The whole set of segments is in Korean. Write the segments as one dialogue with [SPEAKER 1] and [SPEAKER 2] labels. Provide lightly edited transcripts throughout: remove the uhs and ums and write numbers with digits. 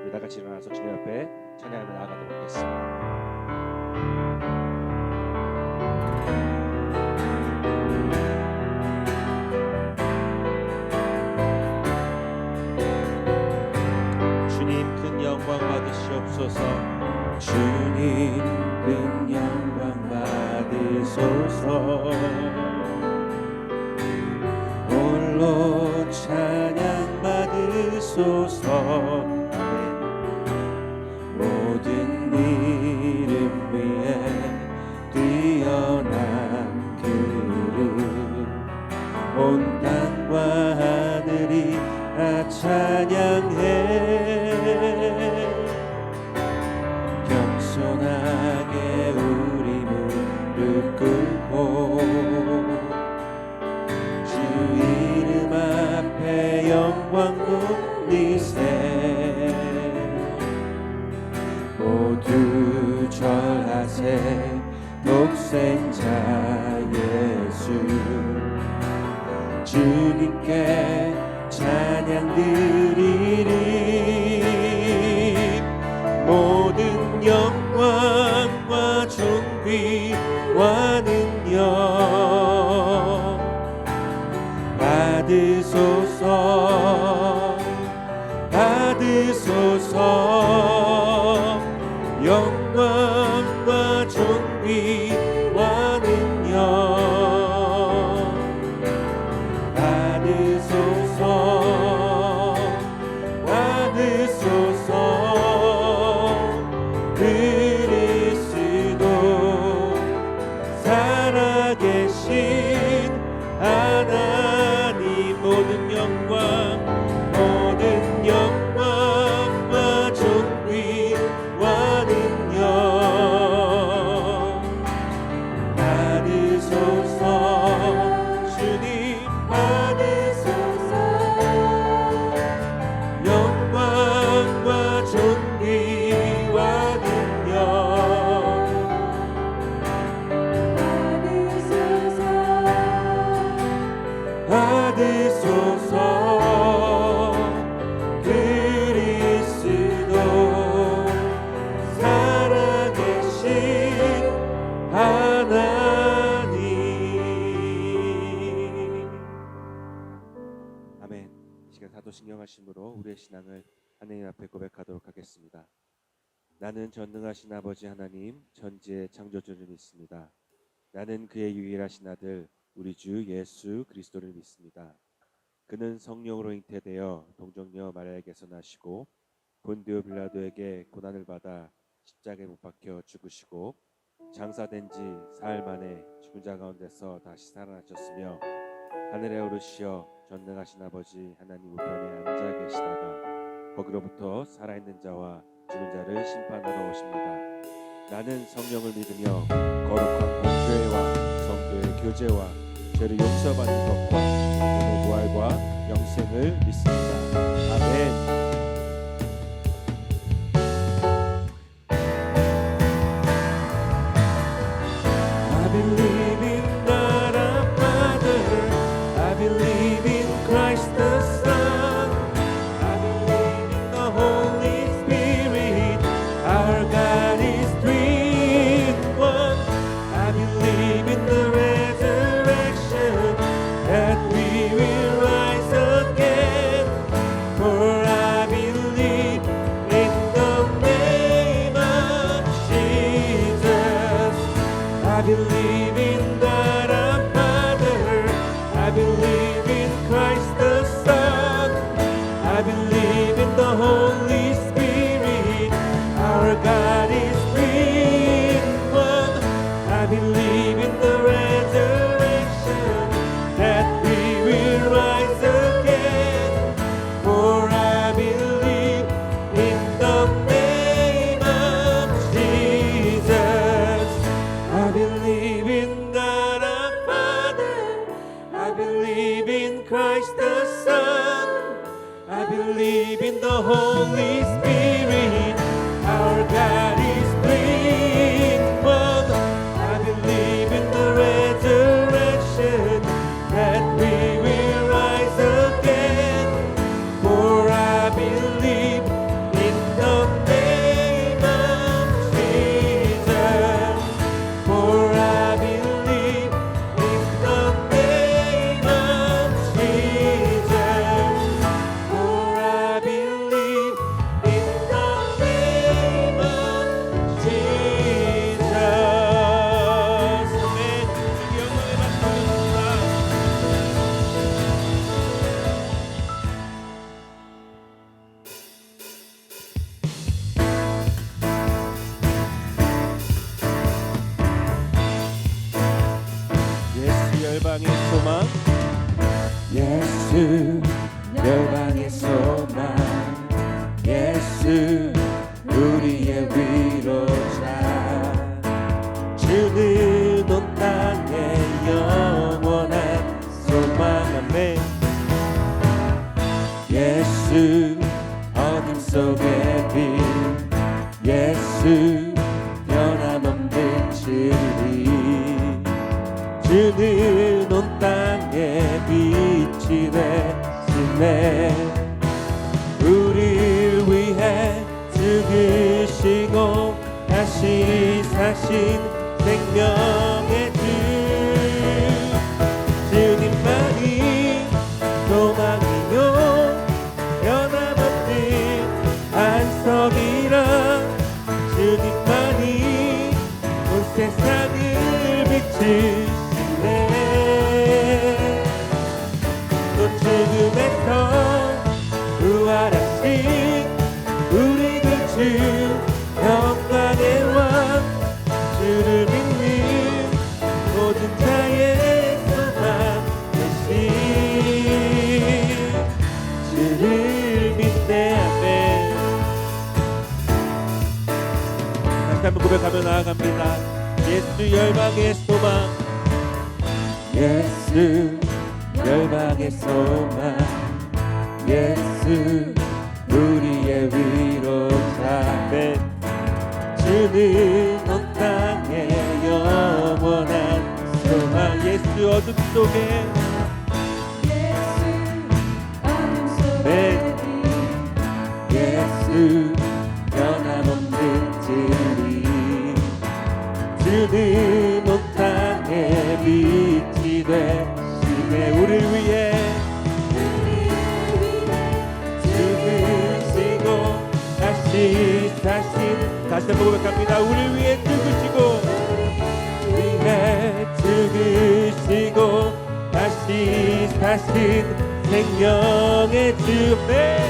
[SPEAKER 1] 우리 다 같이 일어나서 주님 앞에 찬양하며 나아가도록 하겠습니다. 주님 큰 영광 받으시옵소서. 주님 큰 영광 받으소서. 홀로 찬양 받으소서. 모든 이름 위에 뛰어난 그름 온 땅과 하늘이 다 찬양해. 겸손하게 우리 무릎 꿇고 주 이름 앞에 영광 돌리세. 모두 절하세. 독생자 예수 주님께 찬양 드리리. 모든 영광과 존귀와 능력 받으소서. 받으소서. 영광과 존귀와 능력 받으소서. 받으소서. 그리스도 살아계신 하나님 모든 영광 모든 영광과 존귀와 능력 받으소서. 주님 받으소서. 영광과 존귀와 능력 받으소서. 그리스도 살아계신 하나님. 아멘. 이 시간 사도신경하심으로 우리의 신앙을 하나님 앞에 고백하도록 하겠습니다. 나는 전능하신 아버지 하나님 전지의 창조주를 믿습니다. 나는 그의 유일하신 아들 우리 주 예수 그리스도를 믿습니다. 그는 성령으로 잉태되어 동정녀 마리아에게서 나시고 본디오 빌라도에게 고난을 받아 십자가에 못 박혀 죽으시고 장사된 지 사흘 만에 죽은 자 가운데서 다시 살아나셨으며 하늘에 오르시어 전능하신 아버지 하나님 우편에 앉아 계시다가 거기로부터 살아있는 자와 죽은 자를 심판하러 오십니다. 나는 성령을 믿으며 거룩한 공교회와 성도의 교제와 죄를 용서받는 것과 몸의 부활과 영생을 믿습니다. 아멘. I believe in God our Father. I believe in Christ the Son. I believe in the Holy Spirit. Our God is three in one. I believe in the resurrection, that we will rise again. For I 예수 우리의 위로자 주는 온 땅에 영원한 소망함에 예수 어둠 속의 빛 예수 변함없는 진리 주는 온 땅에 빛이 되시네 우리를 위해 죽으시고 다시 사신 생명의 주 주님만이 소망이요 변함없는 안석이라 주님만이 온 세상을 비추시네 또 죽음에서 부활하신 우리 그 주 영광의 왕 주를 믿는 모든 자의 소망 되신 주를 믿네 아멘. 다시 한번 고백하며 나아갑니다. 예수 열방의 소망 예수 열방의 소망 예수 우리의 위로자 주는 온 땅에 영원한 소망 예수 어둠 속에 예수 변함없는 진리 주는 온 땅에 빛이 되시네 우리를 위해 죽으시고 다시 한번 고백합니다. 우리를 위해 죽으시고 죽으시고 다시 사신 생명의 주네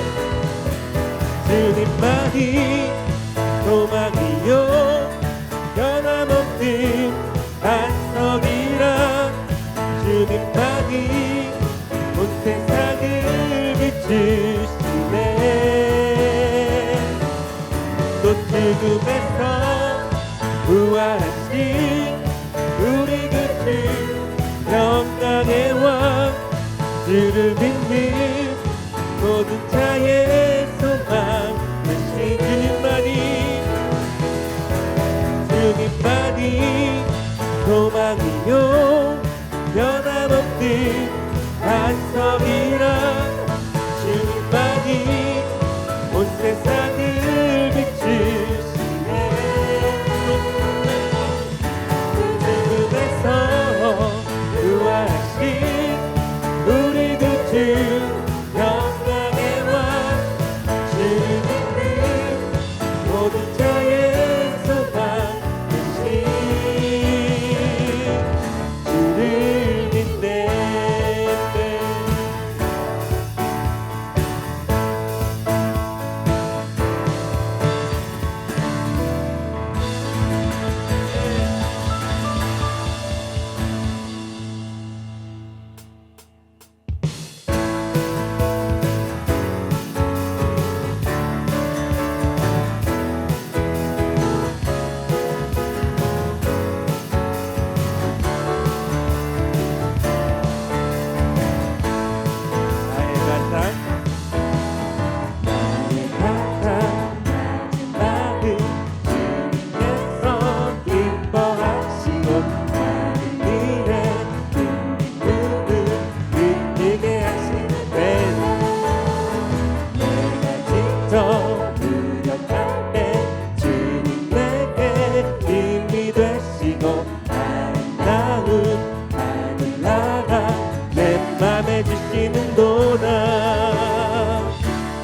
[SPEAKER 1] 주님만이 소망이요 변함없는 반석이라 주님만이 온 세상을 비추시네 또 죽음에서 부활하신 우리 그 주 영광의 왕 주를 믿는 모든 자의 소망 되신 주님만이 소망이요 변함없는 반석이라 주님만이 온 세상을 비추시네 죽음에서 부활하신 우리 그 주 영광의 왕 주를 믿는 모든 자의 소망 되신 주를 믿네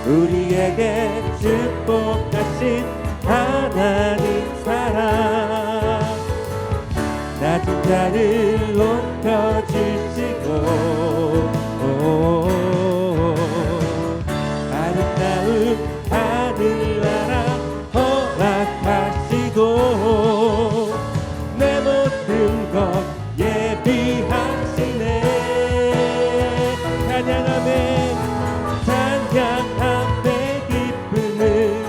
[SPEAKER 1] 우리에게 축복하신 하나님 사랑 낮은 자를 높여주시고 아름다운 하늘나라 허락하시고 내 모든 것 예비하시네 찬양하며 기쁨을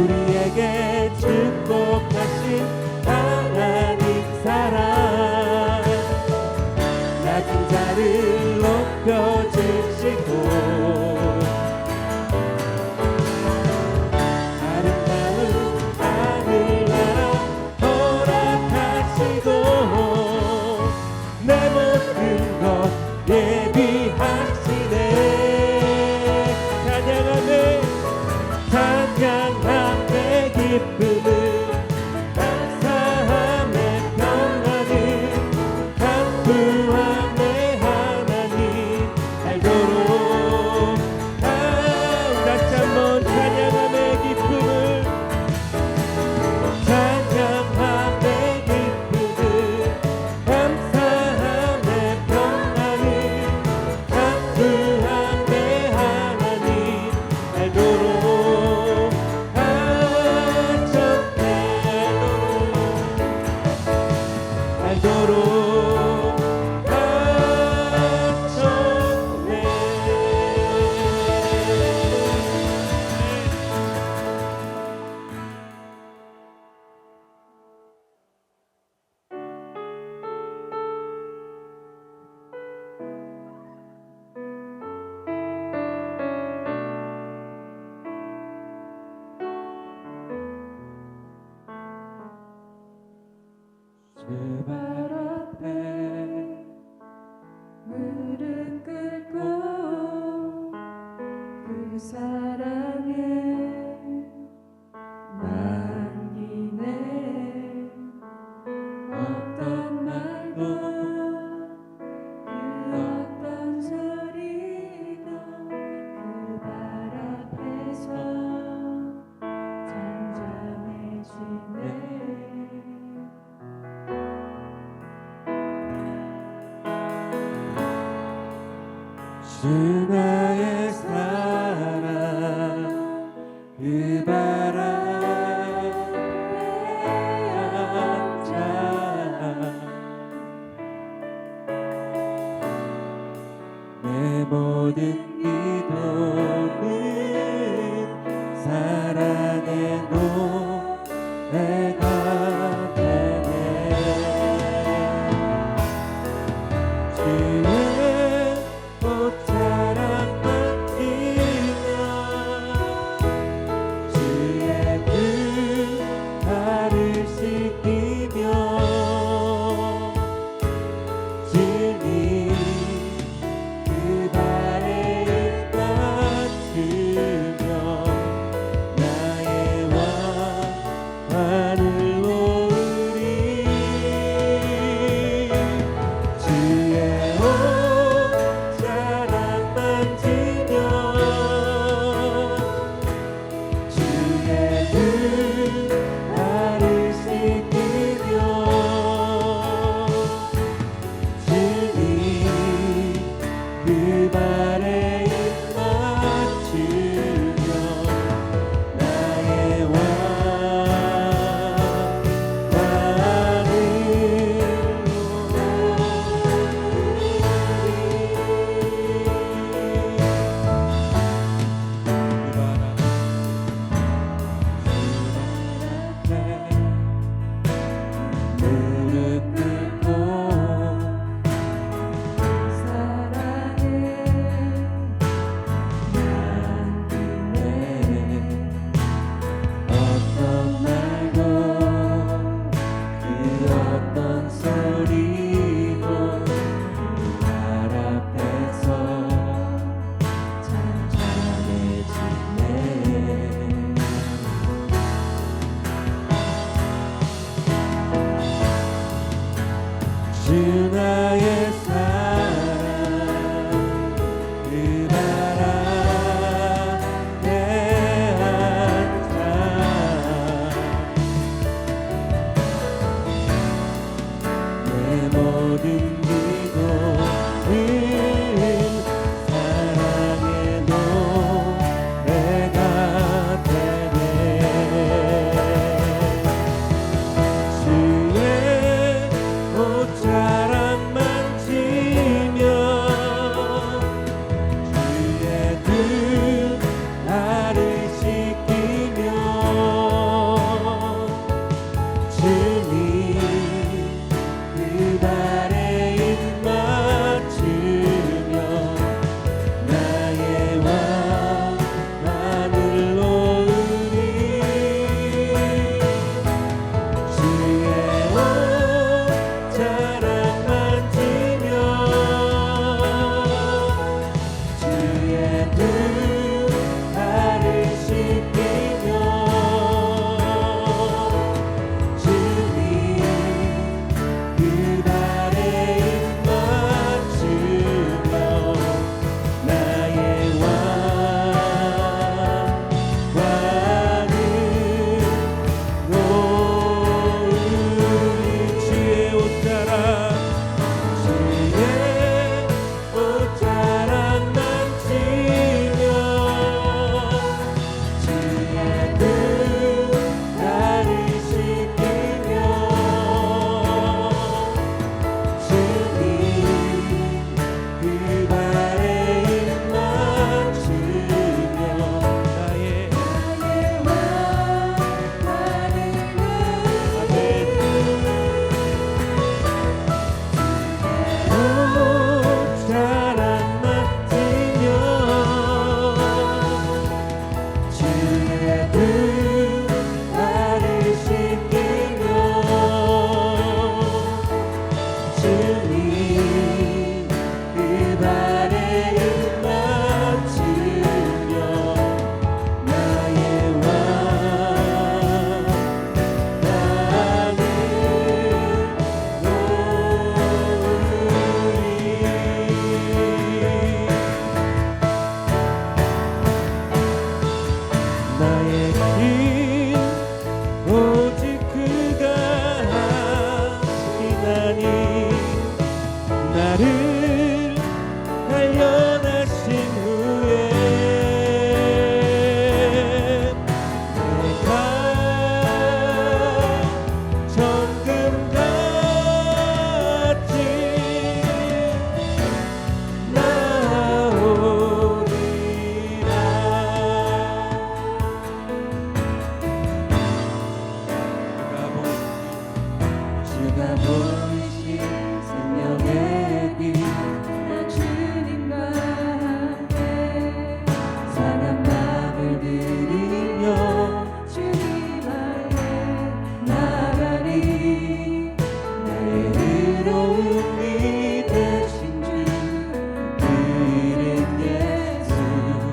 [SPEAKER 1] 우리에게 축복하신 하나님 사랑, 낮은 자를 높여주시고 아름다운 하늘나라 허락하시고 내 모든 것 예비하시네. 찬양하네. 찬양함의 기쁨을 감사함의 평안을 강구함의 하나님 알도록 다시 한번 찬양함의 기쁨을 찬양함의 기쁨을 감사함의 평안을 강구함의 하나님 알도록 그 발 앞에
[SPEAKER 2] 무릎 꿇고 그 사랑에 남기네. 어떤 말도 그 어떤 소리도 그 발 앞에서 잠잠해지네.
[SPEAKER 1] 주 나의 사랑 그 발 앞에 앉아 내 모든 기도는 사랑의 노래가 되네. 주의 꽃자랑 맡기며 주의 그 발을 씻기며 주님 그 발에 입맞추며 나의 왕 하늘
[SPEAKER 2] 보이신 생명의 빛나 주님과 함께 상한 마음을 들이며 주님 아래 나가리 나의 의로움이 되신 주 그 이름 예수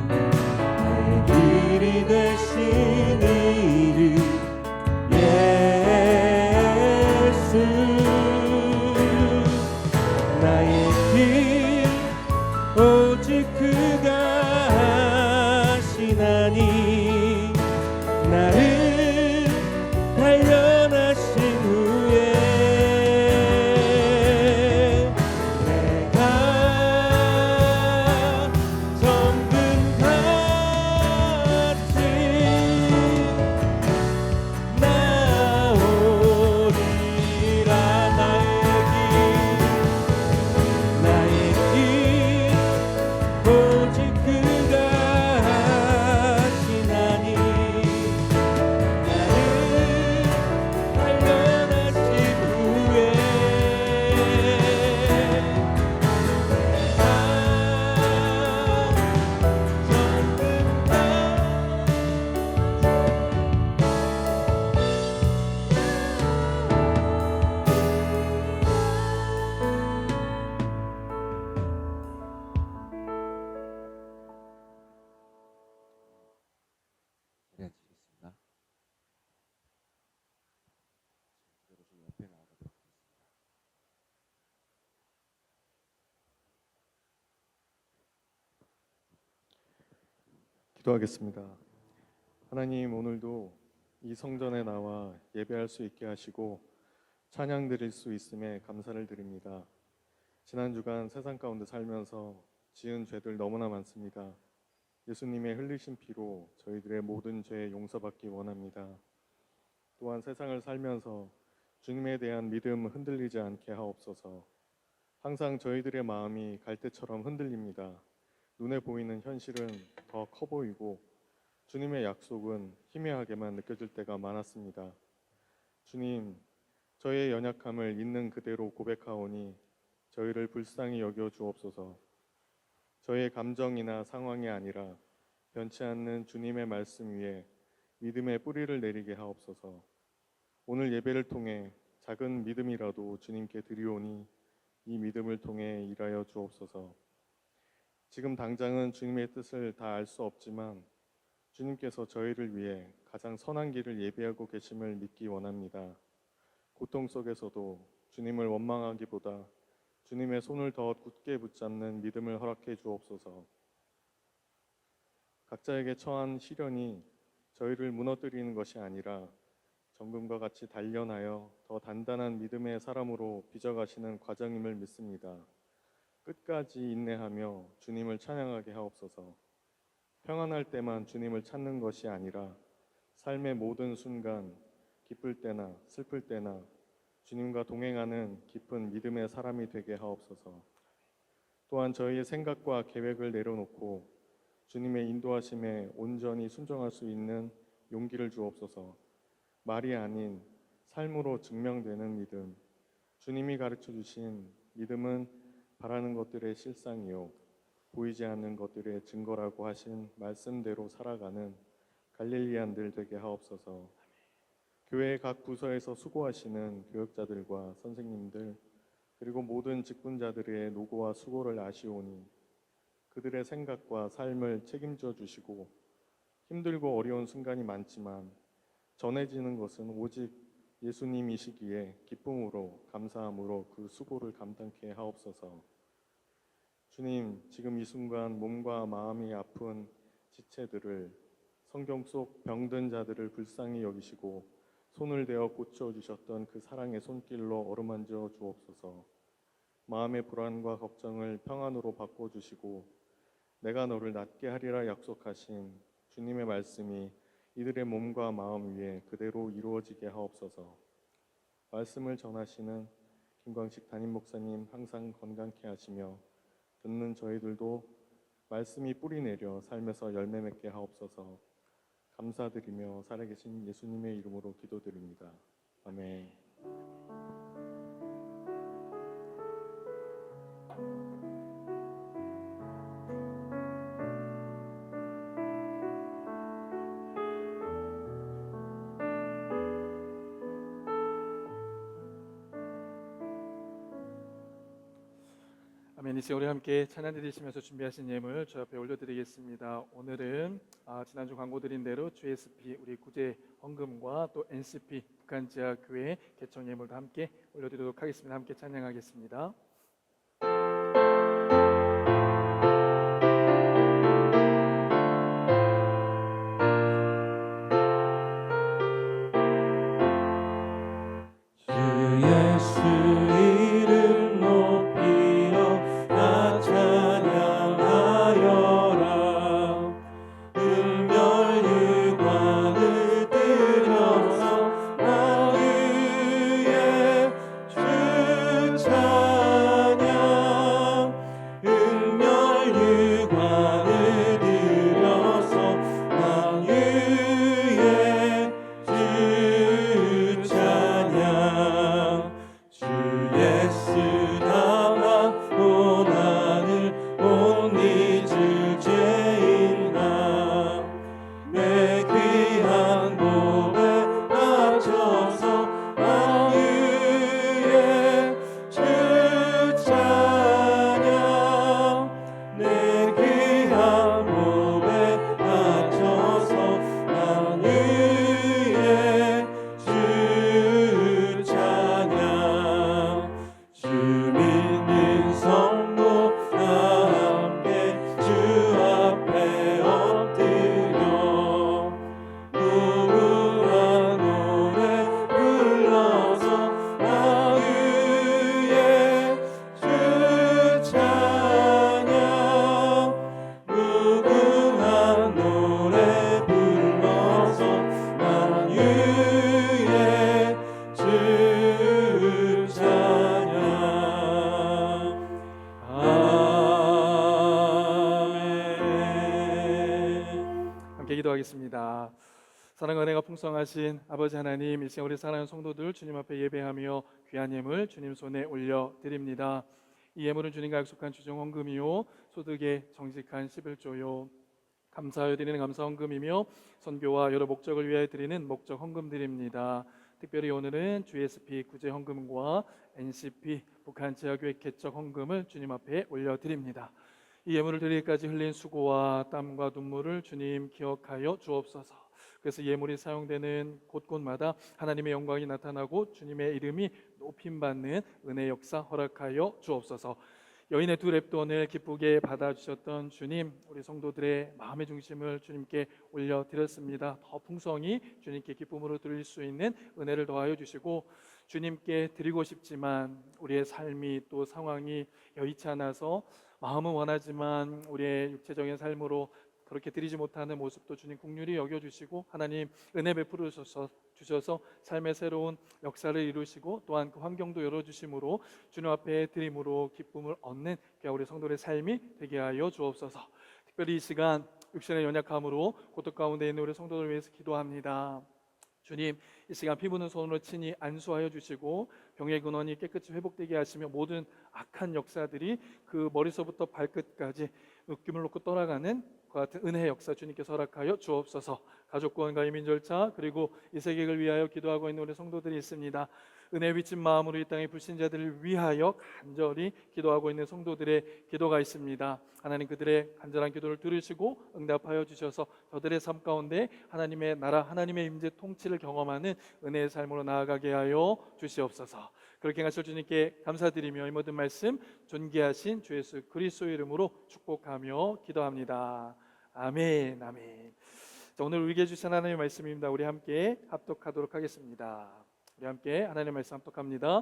[SPEAKER 2] 나의 길이 되신 이름 예수
[SPEAKER 1] 나의 길 오직 그가 하시나니 나를 단련하신 후에 내가 정금 같이 나오리라. 나의 길 오직 그가 하시나니 나를 단련하신 후에 앉으시겠습니다. 그대로 좀 옆에 나아가도록 하겠습니다.
[SPEAKER 3] 기도하겠습니다. 하나님, 오늘도 이 성전에 나와 예배할 수 있게 하시고 찬양 드릴 수 있음에 감사를 드립니다. 지난 주간 세상 가운데 살면서 지은 죄들 너무나 많습니다. 예수님의 흘리신 피로 저희들의 모든 죄 용서받기 원합니다. 또한 세상을 살면서 주님에 대한 믿음 흔들리지 않게 하옵소서. 항상 저희들의 마음이 갈대처럼 흔들립니다. 눈에 보이는 현실은 더 커 보이고 주님의 약속은 희미하게만 느껴질 때가 많았습니다. 주님, 저의 연약함을 있는 그대로 고백하오니 저희를 불쌍히 여겨 주옵소서. 저의 감정이나 상황이 아니라 변치 않는 주님의 말씀 위에 믿음의 뿌리를 내리게 하옵소서. 오늘 예배를 통해 작은 믿음이라도 주님께 드리오니 이 믿음을 통해 일하여 주옵소서. 지금 당장은 주님의 뜻을 다 알 수 없지만 주님께서 저희를 위해 가장 선한 길을 예비하고 계심을 믿기 원합니다. 고통 속에서도 주님을 원망하기보다 주님의 손을 더 굳게 붙잡는 믿음을 허락해 주옵소서. 각자에게 처한 시련이 저희를 무너뜨리는 것이 아니라 정금과 같이 단련하여 더 단단한 믿음의 사람으로 빚어가시는 과정임을 믿습니다. 끝까지 인내하며 주님을 찬양하게 하옵소서. 평안할 때만 주님을 찾는 것이 아니라 삶의 모든 순간, 기쁠 때나 슬플 때나 주님과 동행하는 깊은 믿음의 사람이 되게 하옵소서. 또한 저희의 생각과 계획을 내려놓고 주님의 인도하심에 온전히 순종할 수 있는 용기를 주옵소서. 말이 아닌 삶으로 증명되는 믿음, 주님이 가르쳐 주신 믿음은 바라는 것들의 실상이요 보이지 않는 것들의 증거라고 하신 말씀대로 살아가는 갈릴리안들 되게 하옵소서. 교회 각 부서에서 수고하시는 교역자들과 선생님들 그리고 모든 직분자들의 노고와 수고를 아시오니 그들의 생각과 삶을 책임져 주시고 힘들고 어려운 순간이 많지만 전해지는 것은 오직 예수님이시기에 기쁨으로 감사함으로 그 수고를 감당케 하옵소서. 주님, 지금 이 순간 몸과 마음이 아픈 지체들을 성경 속 병든 자들을 불쌍히 여기시고 손을 대어 고쳐주셨던 그 사랑의 손길로 어루만져 주옵소서. 마음의 불안과 걱정을 평안으로 바꿔주시고 내가 너를 낫게 하리라 약속하신 주님의 말씀이 이들의 몸과 마음 위에 그대로 이루어지게 하옵소서. 말씀을 전하시는 김광식 담임 목사님 항상 건강케 하시며 듣는 저희들도 말씀이 뿌리 내려 삶에서 열매 맺게 하옵소서. 감사드리며 살아계신 예수님의 이름으로 기도드립니다. 아멘.
[SPEAKER 4] 아멘. 이제 우리 함께 찬양 드리시면서 준비하신 예물 저 앞에 올려드리겠습니다. 오늘은 지난주 광고 드린 대로 GSP 우리 구제 헌금과 또 NCP 북한지하교회 개청 예물도 함께 올려드리도록 하겠습니다. 함께 찬양하겠습니다.
[SPEAKER 2] 주 예수 이름 높이어 나 찬양하여라. 은멸유관을 들여서 나 위에 주 찬양. 은멸유관을 들여서 나 위에 주 찬양. 주 예수 나만 고난을 못 잊을 죄인아. 내 귀한 몸에 맞춰서 나 위에 주 찬양. 내 귀한 몸에 맞춰서 나 위에 주 찬양. 주 믿는 성도 다 함께 주 앞에 엎드려 무궁한 노래 불러서 나 위에 주 찬양. 무궁한 노래 불러서 나 위에 주 찬양. 아멘.
[SPEAKER 4] 함께 기도하겠습니다. 사랑과 은혜가 풍성하신 아버지 하나님, 이 시간 우리 사랑하는 성도들 주님 앞에 예배하며 귀한 예물 주님 손에 올려드립니다. 이 예물은 주님과 약속한 주정 헌금이요 소득의 정직한 11조요 감사하여 드리는 감사 헌금이며 선교와 여러 목적을 위하여 드리는 목적 헌금 드립니다. 특별히 오늘은 GSP 구제 헌금과 NCP 북한 지하교회 개척 헌금을 주님 앞에 올려드립니다. 이 예물을 드리기까지 흘린 수고와 땀과 눈물을 주님 기억하여 주옵소서. 그래서 예물이 사용되는 곳곳마다 하나님의 영광이 나타나고 주님의 이름이 높임받는 은혜 역사 허락하여 주옵소서. 여인의 두 렙돈을 기쁘게 받아주셨던 주님, 우리 성도들의 마음의 중심을 주님께 올려드렸습니다. 더 풍성히 주님께 기쁨으로 드릴 수 있는 은혜를 더하여 주시고, 주님께 드리고 싶지만 우리의 삶이 또 상황이 여의치 않아서 마음은 원하지만 우리의 육체적인 삶으로 그렇게 드리지 못하는 모습도 주님 긍휼히 여겨주시고 하나님 은혜 베풀어 주셔서 삶의 새로운 역사를 이루시고 또한 그 환경도 열어주심으로 주님 앞에 드림으로 기쁨을 얻는 우리 성도의 삶이 되게 하여 주옵소서. 특별히 이 시간 육신의 연약함으로 고통 가운데 있는 우리 성도들 위해서 기도합니다. 주님, 이 시간 피 부는 손으로 친히 안수하여 주시고 병의 근원이 깨끗이 회복되게 하시며 모든 악한 역사들이 그 머리서부터 발끝까지 웃김을 놓고 떠나가는 그 같은 은혜의 역사 주님께서 허락하여 주옵소서. 가족 구원과 이민 절차 그리고 이 세계를 위하여 기도하고 있는 우리 성도들이 있습니다. 은혜 비친 마음으로 이 땅의 불신자들을 위하여 간절히 기도하고 있는 성도들의 기도가 있습니다. 하나님 그들의 간절한 기도를 들으시고 응답하여 주셔서 저들의 삶 가운데 하나님의 나라 하나님의 임재 통치를 경험하는 은혜의 삶으로 나아가게 하여 주시옵소서. 그렇게 하실 주님께 감사드리며 이 모든 말씀 존귀하신 주 예수 그리스도의 이름으로 축복하며 기도합니다. 아멘. 아멘. 자, 오늘 우리에게 주신 하나님의 말씀입니다. 우리 함께 합독하도록 하겠습니다. 우리 함께 하나님의 말씀 합독합니다.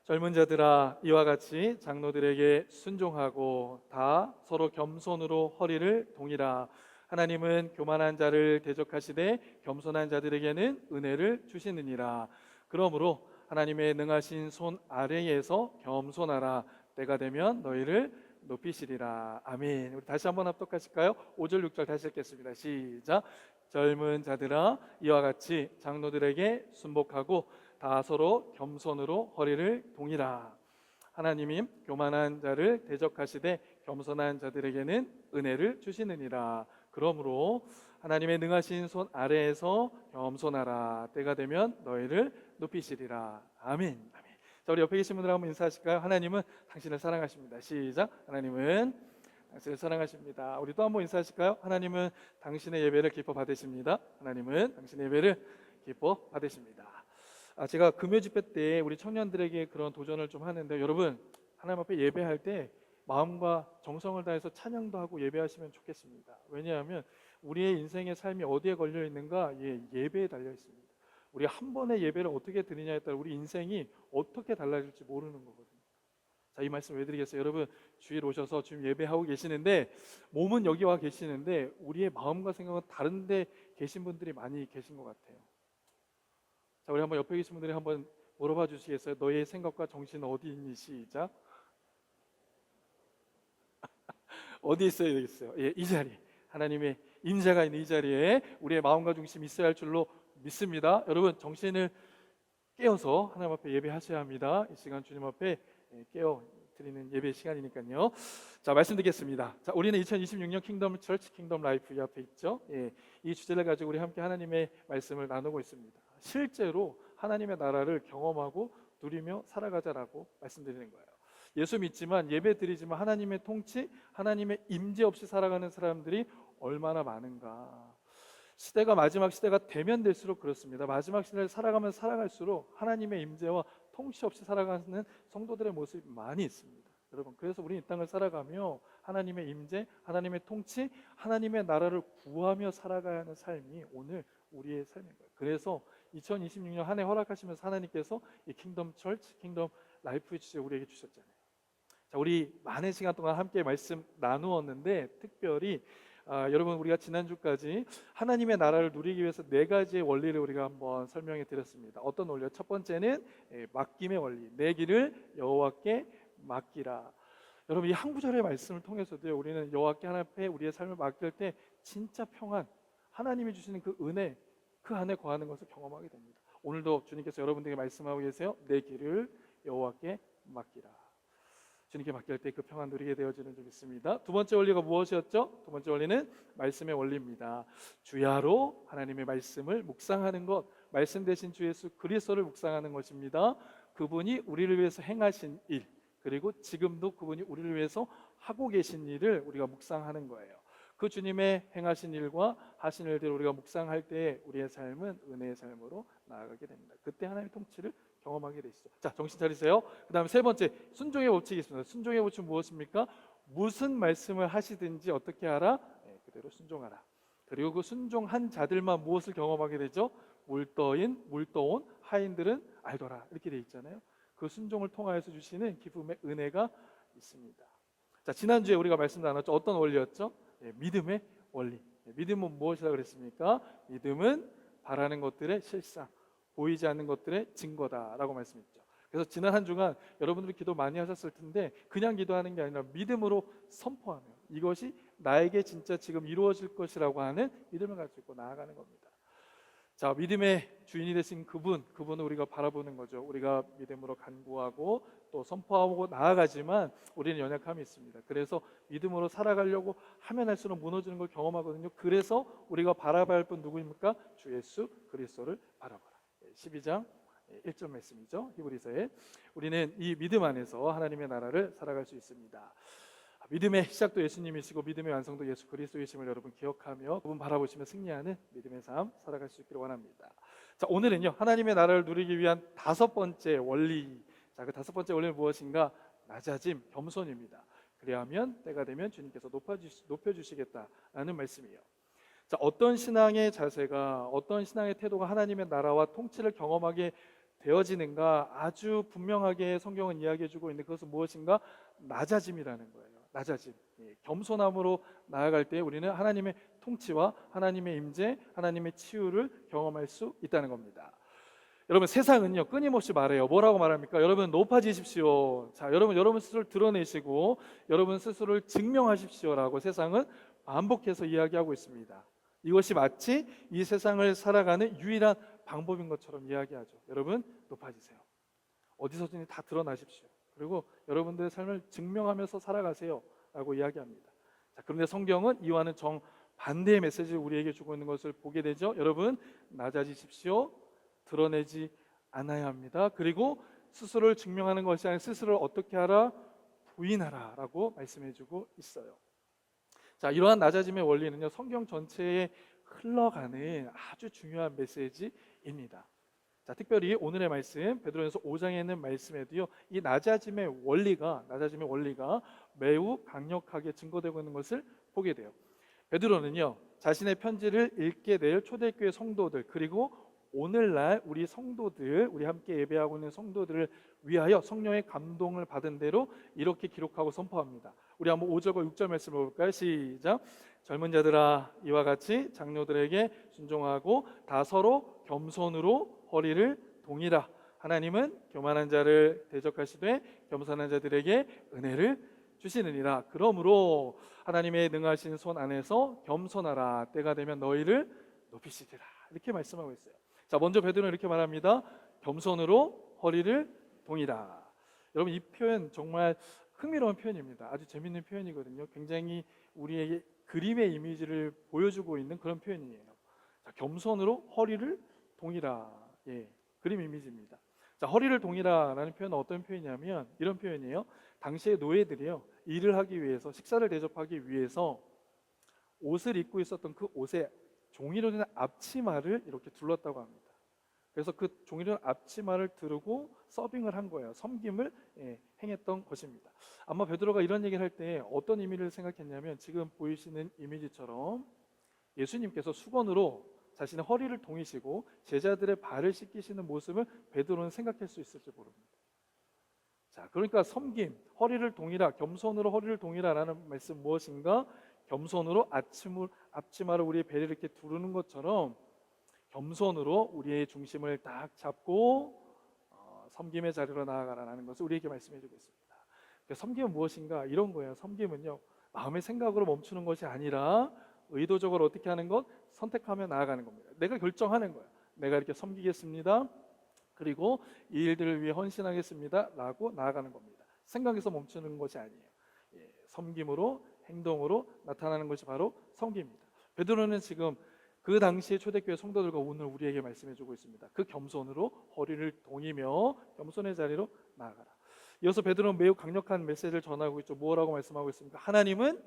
[SPEAKER 4] 젊은 자들아 이와 같이 장로들에게 순종하고 다 서로 겸손으로 허리를 동이라. 하나님은 교만한 자를 대적하시되 겸손한 자들에게는 은혜를 주시느니라. 그러므로 하나님의 능하신 손 아래에서 겸손하라. 때가 되면 너희를 높이시리라. 아멘. 우리 다시 한번 합독하실까요? 5절 6절 다시 읽겠습니다. 시작. 젊은 자들아 이와 같이 장로들에게 순복하고 다 서로 겸손으로 허리를 동이라. 하나님이 교만한 자를 대적하시되 겸손한 자들에게는 은혜를 주시느니라. 그러므로 하나님의 능하신 손 아래에서 겸손하라. 때가 되면 너희를 높이시리라. 아멘. 아멘. 자, 우리 옆에 계신 분들 한번 인사하실까요? 하나님은 당신을 사랑하십니다. 시작. 하나님은 당신을 사랑하십니다. 우리 또 한번 인사하실까요? 하나님은 당신의 예배를 기뻐 받으십니다. 하나님은 당신의 예배를 기뻐 받으십니다. 제가 금요 집회 때 우리 청년들에게 그런 도전을 좀 하는데, 여러분 하나님 앞에 예배할 때 마음과 정성을 다해서 찬양도 하고 예배하시면 좋겠습니다. 왜냐하면 우리의 인생의 삶이 어디에 걸려 있는가? 예배에 달려 있습니다. 우리 한 번의 예배를 어떻게 드리냐에 따라 우리 인생이 어떻게 달라질지 모르는 거거든요. 자, 이 말씀 왜 드리겠어요? 여러분 주일 오셔서 지금 예배하고 계시는데 몸은 여기 와 계시는데 우리의 마음과 생각은 다른 데 계신 분들이 많이 계신 것 같아요. 자, 우리 한번 옆에 계신 분들이 한번 물어봐 주시겠어요? 너의 생각과 정신은 어디 있니? 시작. 어디 있어야 되겠어요? 이 자리, 하나님의 임재가 있는 이 자리에 우리의 마음과 중심이 있어야 할 줄로 믿습니다. 여러분 정신을 깨어서 하나님 앞에 예배하셔야 합니다. 이 시간 주님 앞에 깨어 드리는 예배 시간이니까요. 자, 말씀드리겠습니다. 자, 우리는 2026년 킹덤 철치 킹덤 라이프 이 앞에 있죠. 이 주제를 가지고 우리 함께 하나님의 말씀을 나누고 있습니다. 실제로 하나님의 나라를 경험하고 누리며 살아가자라고 말씀드리는 거예요. 예수 믿지만 예배 드리지만 하나님의 통치, 하나님의 임재 없이 살아가는 사람들이 얼마나 많은가. 시대가 마지막 시대가 되면 될수록 그렇습니다. 마지막 시대를 살아가면 살아갈수록 하나님의 임재와 통치 없이 살아가는 성도들의 모습이 많이 있습니다. 여러분, 그래서 우리는 이 땅을 살아가며 하나님의 임재, 하나님의 통치, 하나님의 나라를 구하며 살아가야 하는 삶이 오늘 우리의 삶인 거예요. 그래서 2026년 한 해 허락하시면서 하나님께서 이 킹덤 철치, 킹덤 라이프의 주제 우리에게 주셨잖아요. 자, 우리 많은 시간 동안 함께 말씀 나누었는데 특별히 여러분 우리가 지난주까지 하나님의 나라를 누리기 위해서 4가지의 원리를 우리가 한번 설명해 드렸습니다. 어떤 원리요? 첫 번째는 맡김의 원리. 내 길을 여호와께 맡기라. 여러분 이 한 구절의 말씀을 통해서도요, 우리는 여호와께 하나님 앞에 우리의 삶을 맡길 때 진짜 평안, 하나님이 주시는 그 은혜, 그 안에 거하는 것을 경험하게 됩니다. 오늘도 주님께서 여러분들에게 말씀하고 계세요. 내 길을 여호와께 맡기라. 주님께 맡길 때 그 평안 누리게 되어지는 줄 믿습니다. 두 번째 원리가 무엇이었죠? 두 번째 원리는 말씀의 원리입니다. 주야로 하나님의 말씀을 묵상하는 것, 말씀 대신 주 예수 그리스도를 묵상하는 것입니다. 그분이 우리를 위해서 행하신 일, 그리고 지금도 그분이 우리를 위해서 하고 계신 일을 우리가 묵상하는 거예요. 그 주님의 행하신 일과 하신 일들을 우리가 묵상할 때 우리의 삶은 은혜의 삶으로 나아가게 됩니다. 그때 하나님의 통치를 경험하게 되시죠. 자, 정신 차리세요. 그 다음에 세 번째, 순종의 법칙이 있습니다. 순종의 법칙은 무엇입니까? 무슨 말씀을 하시든지 어떻게 하라? 그대로 순종하라. 그리고 그 순종한 자들만 무엇을 경험하게 되죠? 물떠온 하인들은 알더라. 이렇게 돼 있잖아요. 그 순종을 통하여서 주시는 기쁨의 은혜가 있습니다. 자, 지난주에 우리가 말씀 나눴죠. 어떤 원리였죠? 믿음의 원리. 믿음은 무엇이라 그랬습니까? 믿음은 바라는 것들의 실상, 보이지 않는 것들의 증거다라고 말씀했죠. 그래서 지난 한 주간 여러분들이 기도 많이 하셨을 텐데 그냥 기도하는 게 아니라 믿음으로 선포하며 이것이 나에게 진짜 지금 이루어질 것이라고 하는 믿음을 가지고 나아가는 겁니다. 자, 믿음의 주인이 되신 그분을 우리가 바라보는 거죠. 우리가 믿음으로 간구하고 또 선포하고 나아가지만 우리는 연약함이 있습니다. 그래서 믿음으로 살아가려고 하면 할수록 무너지는 걸 경험하거든요. 그래서 우리가 바라봐야 할 분 누구입니까? 주 예수 그리스도를 바라봐라. 12장 1절 말씀이죠. 히브리서에 우리는 이 믿음 안에서 하나님의 나라를 살아갈 수 있습니다. 믿음의 시작도 예수님이시고 믿음의 완성도 예수 그리스도이심을 여러분 기억하며 그분 바라보시며 승리하는 믿음의 삶 살아갈 수 있기를 원합니다. 자, 오늘은요 하나님의 나라를 누리기 위한 5번째 원리. 자, 그 5번째 원리는 무엇인가? 낮아짐, 겸손입니다. 그리하면 때가 되면 주님께서 높여주시겠다라는 말씀이에요. 자, 어떤 신앙의 자세가, 어떤 신앙의 태도가 하나님의 나라와 통치를 경험하게 되어지는가 아주 분명하게 성경은 이야기해주고 있는데 그것은 무엇인가? 낮아짐이라는 거예요. 낮아짐, 겸손함으로 나아갈 때 우리는 하나님의 통치와 하나님의 임재, 하나님의 치유를 경험할 수 있다는 겁니다. 여러분 세상은요 끊임없이 말해요. 뭐라고 말합니까? 여러분 높아지십시오. 자, 여러분 스스로를 드러내시고 여러분 스스로를 증명하십시오라고 세상은 반복해서 이야기하고 있습니다. 이것이 마치 이 세상을 살아가는 유일한 방법인 것처럼 이야기하죠. 여러분 높아지세요. 어디서든지 다 드러나십시오. 그리고 여러분들의 삶을 증명하면서 살아가세요 라고 이야기합니다. 자, 그런데 성경은 이와는 정반대의 메시지를 우리에게 주고 있는 것을 보게 되죠. 여러분 낮아지십시오. 드러내지 않아야 합니다. 그리고 스스로를 증명하는 것이 아니라 스스로를 어떻게 하라? 부인하라라고 말씀해주고 있어요. 자, 이러한 낮아짐의 원리는요, 성경 전체에 흘러가는 아주 중요한 메시지입니다. 자, 특별히 오늘의 말씀 베드로전서 5장에 있는 말씀에도요, 이 낮아짐의 원리가 매우 강력하게 증거되고 있는 것을 보게 돼요. 베드로는요, 자신의 편지를 읽게 될 초대교회 성도들, 그리고 오늘날 우리 성도들, 우리 함께 예배하고 있는 성도들을 위하여 성령의 감동을 받은 대로 이렇게 기록하고 선포합니다. 우리 한번 5절과 6절 말씀을 볼까요? 시작. 젊은 자들아, 이와 같이 장로들에게 순종하고 다 서로 겸손으로 허리를 동이라. 하나님은 교만한 자를 대적하시되 겸손한 자들에게 은혜를 주시느니라. 그러므로 하나님의 능하신 손 안에서 겸손하라. 때가 되면 너희를 높이시리라. 이렇게 말씀하고 있어요. 자, 먼저 베드로는 이렇게 말합니다. 겸손으로 허리를 동이라. 여러분, 이 표현 정말 흥미로운 표현입니다. 아주 재밌는 표현이거든요. 굉장히 우리에게 그림의 이미지를 보여주고 있는 그런 표현이에요. 자, 겸손으로 허리를 동이라. 예, 그림 이미지입니다. 자, 허리를 동이라라는 표현은 어떤 표현이냐면 이런 표현이에요. 당시의 노예들이요, 일을 하기 위해서, 식사를 대접하기 위해서 옷을 입고 있었던 그 옷에 종이로 된 앞치마를 이렇게 둘렀다고 합니다. 그래서 그 종이로 된 앞치마를 두르고 서빙을 한 거예요. 섬김을 행했던 것입니다. 아마 베드로가 이런 얘기를 할 때 어떤 의미를 생각했냐면, 지금 보이시는 이미지처럼 예수님께서 수건으로 자신의 허리를 동이시고 제자들의 발을 씻기시는 모습을 베드로는 생각할 수 있을지 모릅니다. 자, 그러니까 섬김, 허리를 동이라, 겸손으로 허리를 동이라라는 말씀 무엇인가? 겸손으로 앞치마를 우리의 배를 이렇게 두르는 것처럼 겸손으로 우리의 중심을 딱 잡고 섬김의 자리로 나아가라는 것을 우리에게 말씀해주고 있습니다. 그러니까 섬김은 무엇인가? 이런 거예요. 섬김은요, 마음의 생각으로 멈추는 것이 아니라 의도적으로 어떻게 하는 것? 선택하며 나아가는 겁니다. 내가 결정하는 거예요. 내가 이렇게 섬기겠습니다. 그리고 이 일들을 위해 헌신하겠습니다 라고 나아가는 겁니다. 생각에서 멈추는 것이 아니에요. 섬김으로, 행동으로 나타나는 것이 바로 섬김입니다. 베드로는 지금 그 당시의 초대교회 성도들과 오늘 우리에게 말씀해주고 있습니다. 그 겸손으로 허리를 동이며 겸손의 자리로 나아가라. 이어서 베드로는 매우 강력한 메시지를 전하고 있죠. 뭐라고 말씀하고 있습니까? 하나님은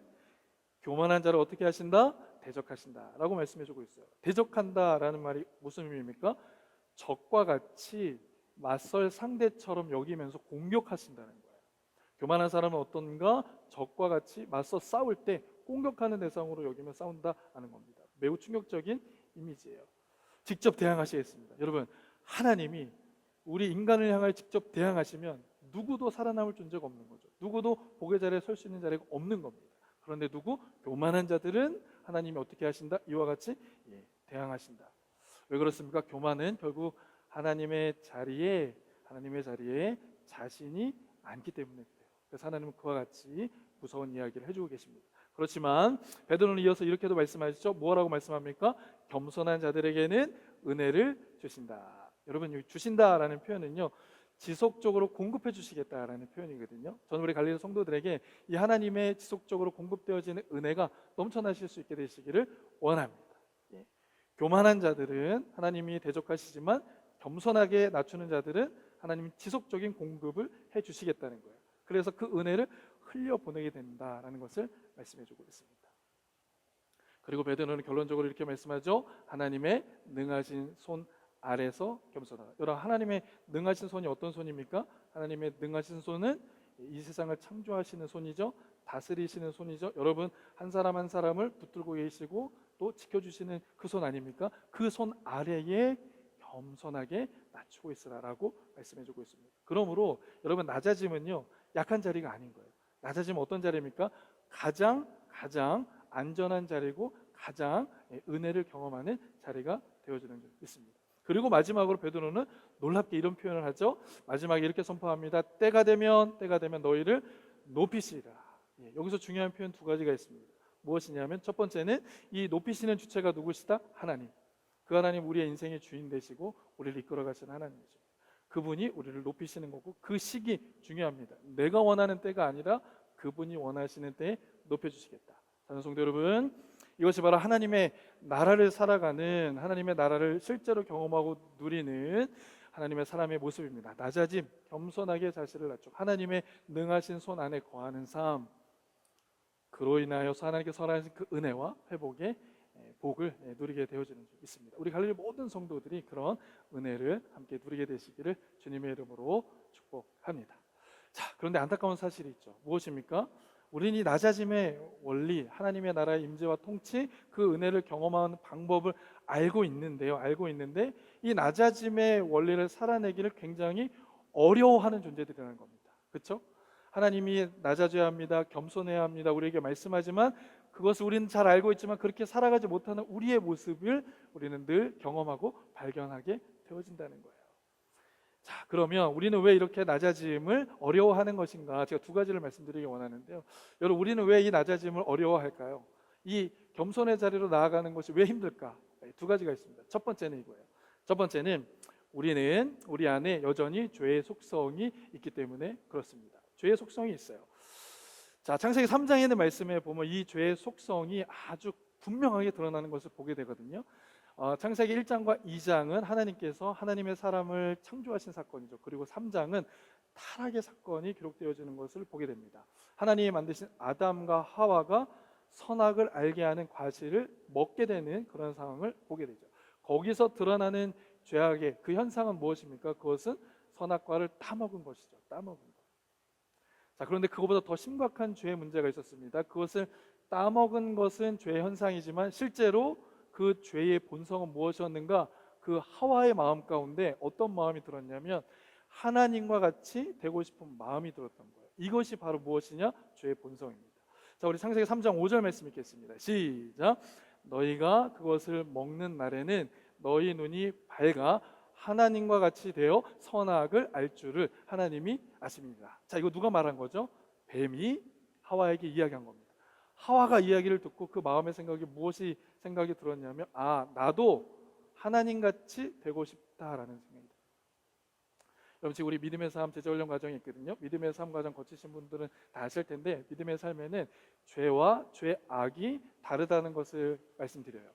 [SPEAKER 4] 교만한 자를 어떻게 하신다? 대적하신다 라고 말씀해주고 있어요. 대적한다라는 말이 무슨 의미입니까? 적과 같이 맞설 상대처럼 여기면서 공격하신다는 거예요. 교만한 사람은 어떤가? 적과 같이 맞서 싸울 때 공격하는 대상으로 여기며 싸운다는 겁니다. 매우 충격적인 이미지예요. 직접 대항하시겠습니다. 여러분, 하나님이 우리 인간을 향하여 직접 대항하시면 누구도 살아남을 존재가 없는 거죠. 누구도 복의 자리에 설 수 있는 자리가 없는 겁니다. 그런데 교만한 자들은 하나님이 어떻게 하신다? 이와 같이 대항하신다. 왜 그렇습니까? 교만은 결국 하나님의 자리에 자신이 앉기 때문에 그래요. 그래서 하나님은 그와 같이 무서운 이야기를 해주고 계십니다. 그렇지만 베드로는 이어서 이렇게도 말씀하시죠. 뭐라고 말씀합니까? 겸손한 자들에게는 은혜를 주신다. 여러분, 이 주신다라는 표현은요, 지속적으로 공급해 주시겠다라는 표현이거든요. 저는 우리 갈릴리 성도들에게 이 하나님의 지속적으로 공급되어지는 은혜가 넘쳐나실 수 있게 되시기를 원합니다. 교만한 자들은 하나님이 대적하시지만 겸손하게 낮추는 자들은 하나님이 지속적인 공급을 해 주시겠다는 거예요. 그래서 그 은혜를 흘려보내게 된다라는 것을 말씀해주고 있습니다. 그리고 베드로는 결론적으로 이렇게 말씀하죠. 하나님의 능하신 손 아래서 겸손하라. 여러분, 하나님의 능하신 손이 어떤 손입니까? 하나님의 능하신 손은 이 세상을 창조하시는 손이죠. 다스리시는 손이죠. 여러분, 한 사람 한 사람을 붙들고 계시고 또 지켜주시는 그 손 아닙니까? 그 손 아래에 겸손하게 낮추고 있으라라고 말씀해주고 있습니다. 그러므로 여러분, 낮아짐은요, 약한 자리가 아닌 거예요. 낮아짐은 어떤 자리입니까? 가장 안전한 자리고 가장 은혜를 경험하는 자리가 되어주는 줄 믿습니다. 그리고 마지막으로 베드로는 놀랍게 이런 표현을 하죠. 마지막에 이렇게 선포합니다. 때가 되면 너희를 높이시리라. 여기서 중요한 표현 두 가지가 있습니다. 무엇이냐면 첫 번째는 이 높이시는 주체가 누구시다? 하나님. 그 하나님, 우리의 인생의 주인 되시고 우리를 이끌어 가시는 하나님이죠. 그분이 우리를 높이시는 거고, 그 시기 중요합니다. 내가 원하는 때가 아니라 그분이 원하시는 때에 높여주시겠다. 사랑하는 성도 여러분, 이것이 바로 하나님의 나라를 살아가는, 하나님의 나라를 실제로 경험하고 누리는, 하나님의 사람의 모습입니다. 낮아짐, 겸손하게 자신을 낮추고 하나님의 능하신 손 안에 거하는 삶, 그로 인하여서 하나님께 선하신 그 은혜와 회복의 복을 누리게 되어지는 줄 믿습니다. 우리 갈릴리 모든 성도들이 그런 은혜를 함께 누리게 되시기를 주님의 이름으로 축복합니다. 자, 그런데 안타까운 사실이 있죠. 무엇입니까? 우리는 이 낮아짐의 원리, 하나님의 나라의 임재와 통치, 그 은혜를 경험하는 방법을 알고 있는데 이 낮아짐의 원리를 살아내기를 굉장히 어려워하는 존재들이라는 겁니다. 그렇죠? 하나님이 낮아져야 합니다. 겸손해야 합니다. 우리에게 말씀하지만 그것을 우리는 잘 알고 있지만 그렇게 살아가지 못하는 우리의 모습을 우리는 늘 경험하고 발견하게 되어진다는 거예요. 자, 그러면 우리는 왜 이렇게 낮아짐을 어려워하는 것인가? 제가 두 가지를 말씀드리기 원하는데요. 여러분, 우리는 왜 이 낮아짐을 어려워할까요? 이 겸손의 자리로 나아가는 것이 왜 힘들까? 두 가지가 있습니다. 첫 번째는 이거예요. 첫 번째는 우리는 우리 안에 여전히 죄의 속성이 있기 때문에 그렇습니다. 죄의 속성이 있어요. 자, 창세기 3장에 있는 말씀에 보면 이 죄의 속성이 아주 분명하게 드러나는 것을 보게 되거든요. 창세기 1장과 2장은 하나님께서 하나님의 사람을 창조하신 사건이죠. 그리고 3장은 타락의 사건이 기록되어지는 것을 보게 됩니다. 하나님이 만드신 아담과 하와가 선악을 알게 하는 과실을 먹게 되는 그런 상황을 보게 되죠. 거기서 드러나는 죄악의 그 현상은 무엇입니까? 그것은 선악과를 따먹은 것이죠. 따먹은 것. 자, 그런데 그것보다 더 심각한 죄의 문제가 있었습니다. 그것을 따먹은 것은 죄의 현상이지만 실제로 그 죄의 본성은 무엇이었는가? 그 하와의 마음 가운데 어떤 마음이 들었냐면 하나님과 같이 되고 싶은 마음이 들었던 거예요. 이것이 바로 무엇이냐? 죄의 본성입니다. 자, 우리 창세기 3장 5절 말씀 읽겠습니다. 시작. 너희가 그것을 먹는 날에는 너희 눈이 밝아 하나님과 같이 되어 선악을 알 줄을 하나님이 아십니다. 자, 이거 누가 말한 거죠? 뱀이 하와에게 이야기한 겁니다. 하와가 이야기를 듣고 그 마음의 생각이 무엇이 생각이 들었냐면 나도 하나님같이 되고 싶다라는 생각이 들어요. 여러분, 지금 우리 믿음의 삶 제자훈련 과정이 있거든요. 믿음의 삶 과정 거치신 분들은 다 아실 텐데 믿음의 삶에는 죄와 죄악이 다르다는 것을 말씀드려요.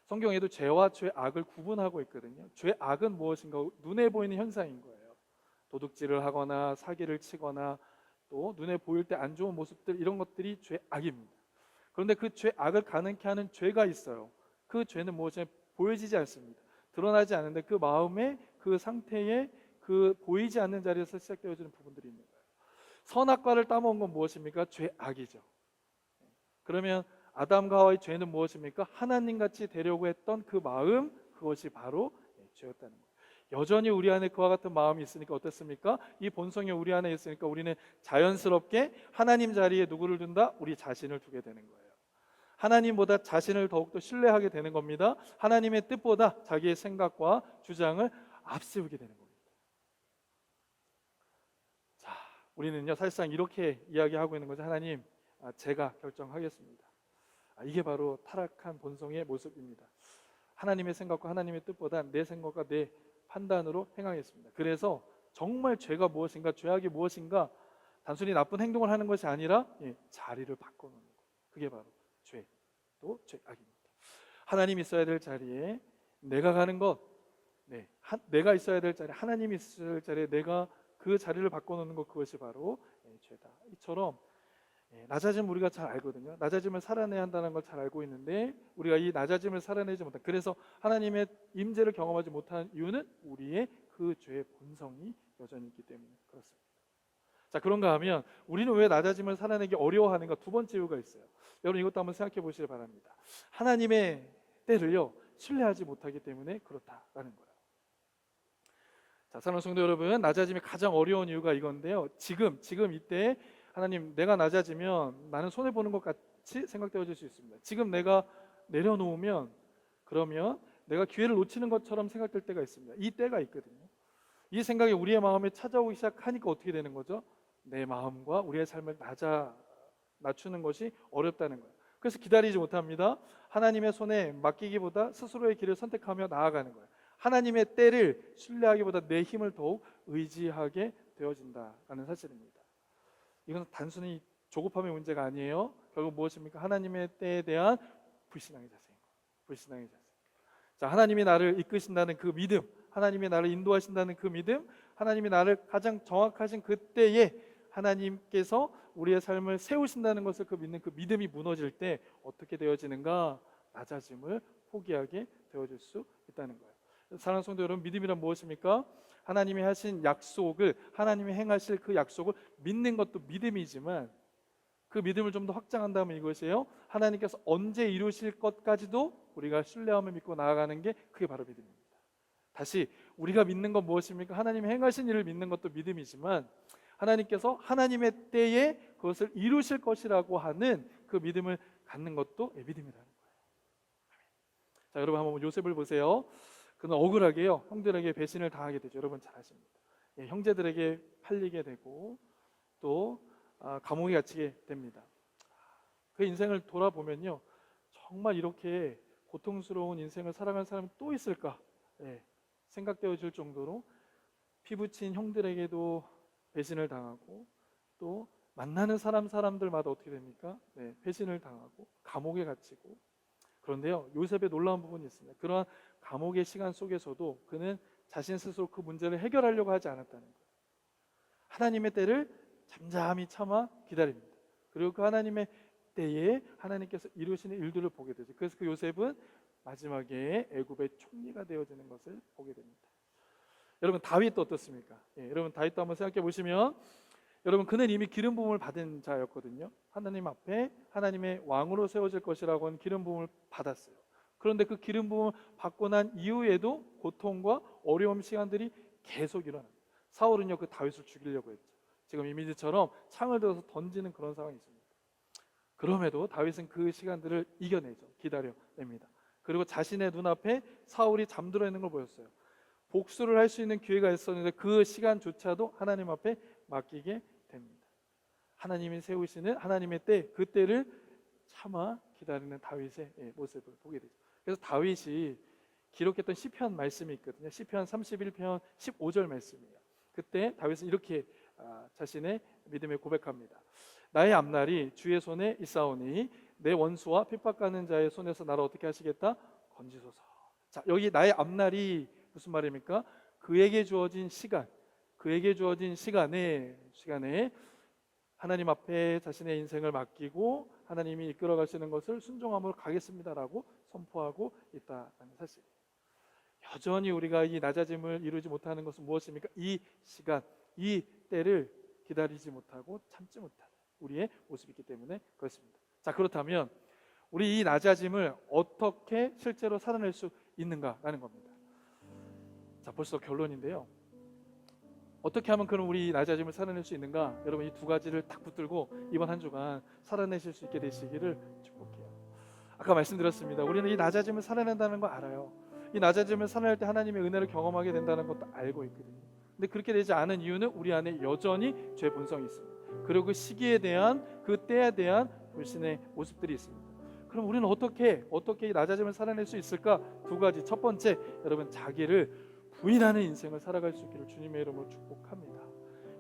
[SPEAKER 4] 성경에도 죄와 죄악을 구분하고 있거든요. 죄악은 무엇인가? 눈에 보이는 현상인 거예요. 도둑질을 하거나 사기를 치거나 또 눈에 보일 때 안 좋은 모습들, 이런 것들이 죄악입니다. 그런데 그 죄악을 가능케 하는 죄가 있어요. 그 죄는 무엇이냐? 보여지지 않습니다. 드러나지 않는데 그 마음의 그 상태에 그 보이지 않는 자리에서 시작되어지는 부분들이 있는 거예요. 선악과를 따먹은 건 무엇입니까? 죄악이죠. 그러면 아담과 하와의 죄는 무엇입니까? 하나님같이 되려고 했던 그 마음, 그것이 바로 죄였다는 거예요. 여전히 우리 안에 그와 같은 마음이 있으니까 어떻습니까? 이 본성이 우리 안에 있으니까 우리는 자연스럽게 하나님 자리에 누구를 둔다? 우리 자신을 두게 되는 거예요. 하나님보다 자신을 더욱더 신뢰하게 되는 겁니다. 하나님의 뜻보다 자기의 생각과 주장을 앞세우게 되는 겁니다. 자, 우리는요 사실상 이렇게 이야기하고 있는 거죠. 하나님, 제가 결정하겠습니다. 이게 바로 타락한 본성의 모습입니다. 하나님의 생각과 하나님의 뜻보다 내 생각과 내 판단으로 행하겠습니다. 그래서 정말 죄가 무엇인가, 죄악이 무엇인가, 단순히 나쁜 행동을 하는 것이 아니라 자리를 바꿔놓는 것. 그게 바로 죄, 또 죄악입니다. 하나님이 있어야 될 자리에 내가 가는 것, 내가 있어야 될 자리에 하나님이 있어야 될 자리에 내가 그 자리를 바꿔놓는 것, 그것이 바로 죄다. 이처럼 낮아짐 우리가 잘 알거든요. 낮아짐을 살아내야 한다는 걸 잘 알고 있는데 우리가 이 낮아짐을 살아내지 못한, 그래서 하나님의 임재를 경험하지 못한 이유는 우리의 그 죄의 본성이 여전히 있기 때문에 그렇습니다. 자, 그런가 하면 우리는 왜 낮아짐을 살아내기 어려워하는가? 두 번째 이유가 있어요. 여러분, 이것도 한번 생각해 보시기 바랍니다. 하나님의 때를요 신뢰하지 못하기 때문에 그렇다라는 거예요. 자, 사랑하는 성도 여러분, 낮아짐이 가장 어려운 이유가 이건데요. 지금 이때 하나님, 내가 낮아지면 나는 손해 보는 것 같이 생각되어질 수 있습니다. 지금 내가 내려놓으면 그러면 내가 기회를 놓치는 것처럼 생각될 때가 있습니다. 이 때가 있거든요. 이 생각이 우리의 마음에 찾아오기 시작하니까 어떻게 되는 거죠? 내 마음과 우리의 삶을 낮추는 것이 어렵다는 거예요. 그래서 기다리지 못합니다. 하나님의 손에 맡기기보다 스스로의 길을 선택하며 나아가는 거예요. 하나님의 때를 신뢰하기보다 내 힘을 더욱 의지하게 되어진다는 사실입니다. 이건 단순히 조급함의 문제가 아니에요. 결국 무엇입니까? 하나님의 때에 대한 불신앙의 자세인 거예요. 불신앙의 자세. 자, 하나님이 나를 이끄신다는 그 믿음, 하나님이 나를 인도하신다는 그 믿음, 하나님이 나를 가장 정확하신 그때에 하나님께서 우리의 삶을 세우신다는 것을 믿는 그 믿음이 무너질 때 어떻게 되어지는가? 낮아짐을 포기하게 되어질 수 있다는 거예요. 사랑하는 성도 여러분, 믿음이란 무엇입니까? 하나님이 하신 약속을, 하나님이 행하실 그 약속을 믿는 것도 믿음이지만 그 믿음을 좀 더 확장한다면 이것이에요. 하나님께서 언제 이루실 것까지도 우리가 신뢰함을 믿고 나아가는 게 그게 바로 믿음입니다. 다시 우리가 믿는 건 무엇입니까? 하나님이 행하신 일을 믿는 것도 믿음이지만 하나님께서 하나님의 때에 그것을 이루실 것이라고 하는 그 믿음을 갖는 것도 믿음이라는 거예요. 자, 여러분 한번 요셉을 보세요. 그는 억울하게요, 형들에게 배신을 당하게 되죠. 여러분 잘 아십니다. 형제들에게 팔리게 되고 또 감옥에 갇히게 됩니다. 그 인생을 돌아보면요, 정말 이렇게 고통스러운 인생을 살아간 사람이 또 있을까 생각되어질 정도로 피부친 형들에게도 배신을 당하고 또 만나는 사람들마다 어떻게 됩니까? 배신을 당하고 감옥에 갇히고. 그런데요, 요셉의 놀라운 부분이 있습니다. 그러한 감옥의 시간 속에서도 그는 자신 스스로 그 문제를 해결하려고 하지 않았다는 거예요. 하나님의 때를 잠잠히 참아 기다립니다. 그리고 그 하나님의 때에 하나님께서 이루시는 일들을 보게 되죠. 그래서 그 요셉은 마지막에 애굽의 총리가 되어지는 것을 보게 됩니다. 여러분 다윗도 어떻습니까? 여러분 다윗도 한번 생각해 보시면, 여러분 그는 이미 기름 부음을 받은 자였거든요. 하나님 앞에 하나님의 왕으로 세워질 것이라고 하는 기름 부음을 받았어요. 그런데 그 기름 부음을 받고 난 이후에도 고통과 어려움 시간들이 계속 일어납니다. 사울은요 그 다윗을 죽이려고 했죠. 지금 이미지처럼 창을 들어서 던지는 그런 상황이 있습니다. 그럼에도 다윗은 그 시간들을 이겨내죠. 기다려냅니다. 그리고 자신의 눈앞에 사울이 잠들어 있는 걸 보였어요. 복수를 할 수 있는 기회가 있었는데 그 시간조차도 하나님 앞에 맡기게 됩니다. 하나님이 세우시는 하나님의 때, 그 때를 참아 기다리는 다윗의 모습을 보게 되죠. 그래서 다윗이 기록했던 시편 말씀이 있거든요. 시편 31편 15절 말씀이에요. 그때 다윗은 이렇게 자신의 믿음을 고백합니다. 나의 앞날이 주의 손에 있사오니 내 원수와 핍박하는 자의 손에서 나를 어떻게 하시겠다? 건지소서. 자, 여기 나의 앞날이 무슨 말입니까? 그에게 주어진 시간, 그에게 주어진 시간에 하나님 앞에 자신의 인생을 맡기고 하나님이 이끌어 가시는 것을 순종함으로 가겠습니다라고 선포하고 있다는 사실이에요. 여전히 우리가 이 낮아짐을 이루지 못하는 것은 무엇입니까? 이 시간, 이 때를 기다리지 못하고 참지 못하는 우리의 모습이 있기 때문에 그렇습니다. 자, 그렇다면 우리 이 낮아짐을 어떻게 실제로 살아낼 수 있는가라는 겁니다. 자, 벌써 결론인데요. 어떻게 하면 그럼 우리 이 낮아짐을 살아낼 수 있는가? 여러분 이 두 가지를 딱 붙들고 이번 한 주간 살아내실 수 있게 되시기를 축복해요. 아까 말씀드렸습니다. 우리는 이 낮아짐을 살아낸다는 거 알아요. 이 낮아짐을 살아낼 때 하나님의 은혜를 경험하게 된다는 것도 알고 있거든요. 근데 그렇게 되지 않은 이유는 우리 안에 여전히 죄 본성이 있습니다. 그리고 그 시기에 대한, 그 때에 대한 불신의 모습들이 있습니다. 그럼 우리는 어떻게 이 낮아짐을 살아낼 수 있을까? 두 가지. 첫 번째, 여러분 자기를 부인하는 인생을 살아갈 수 있기를 주님의 이름으로 축복합니다.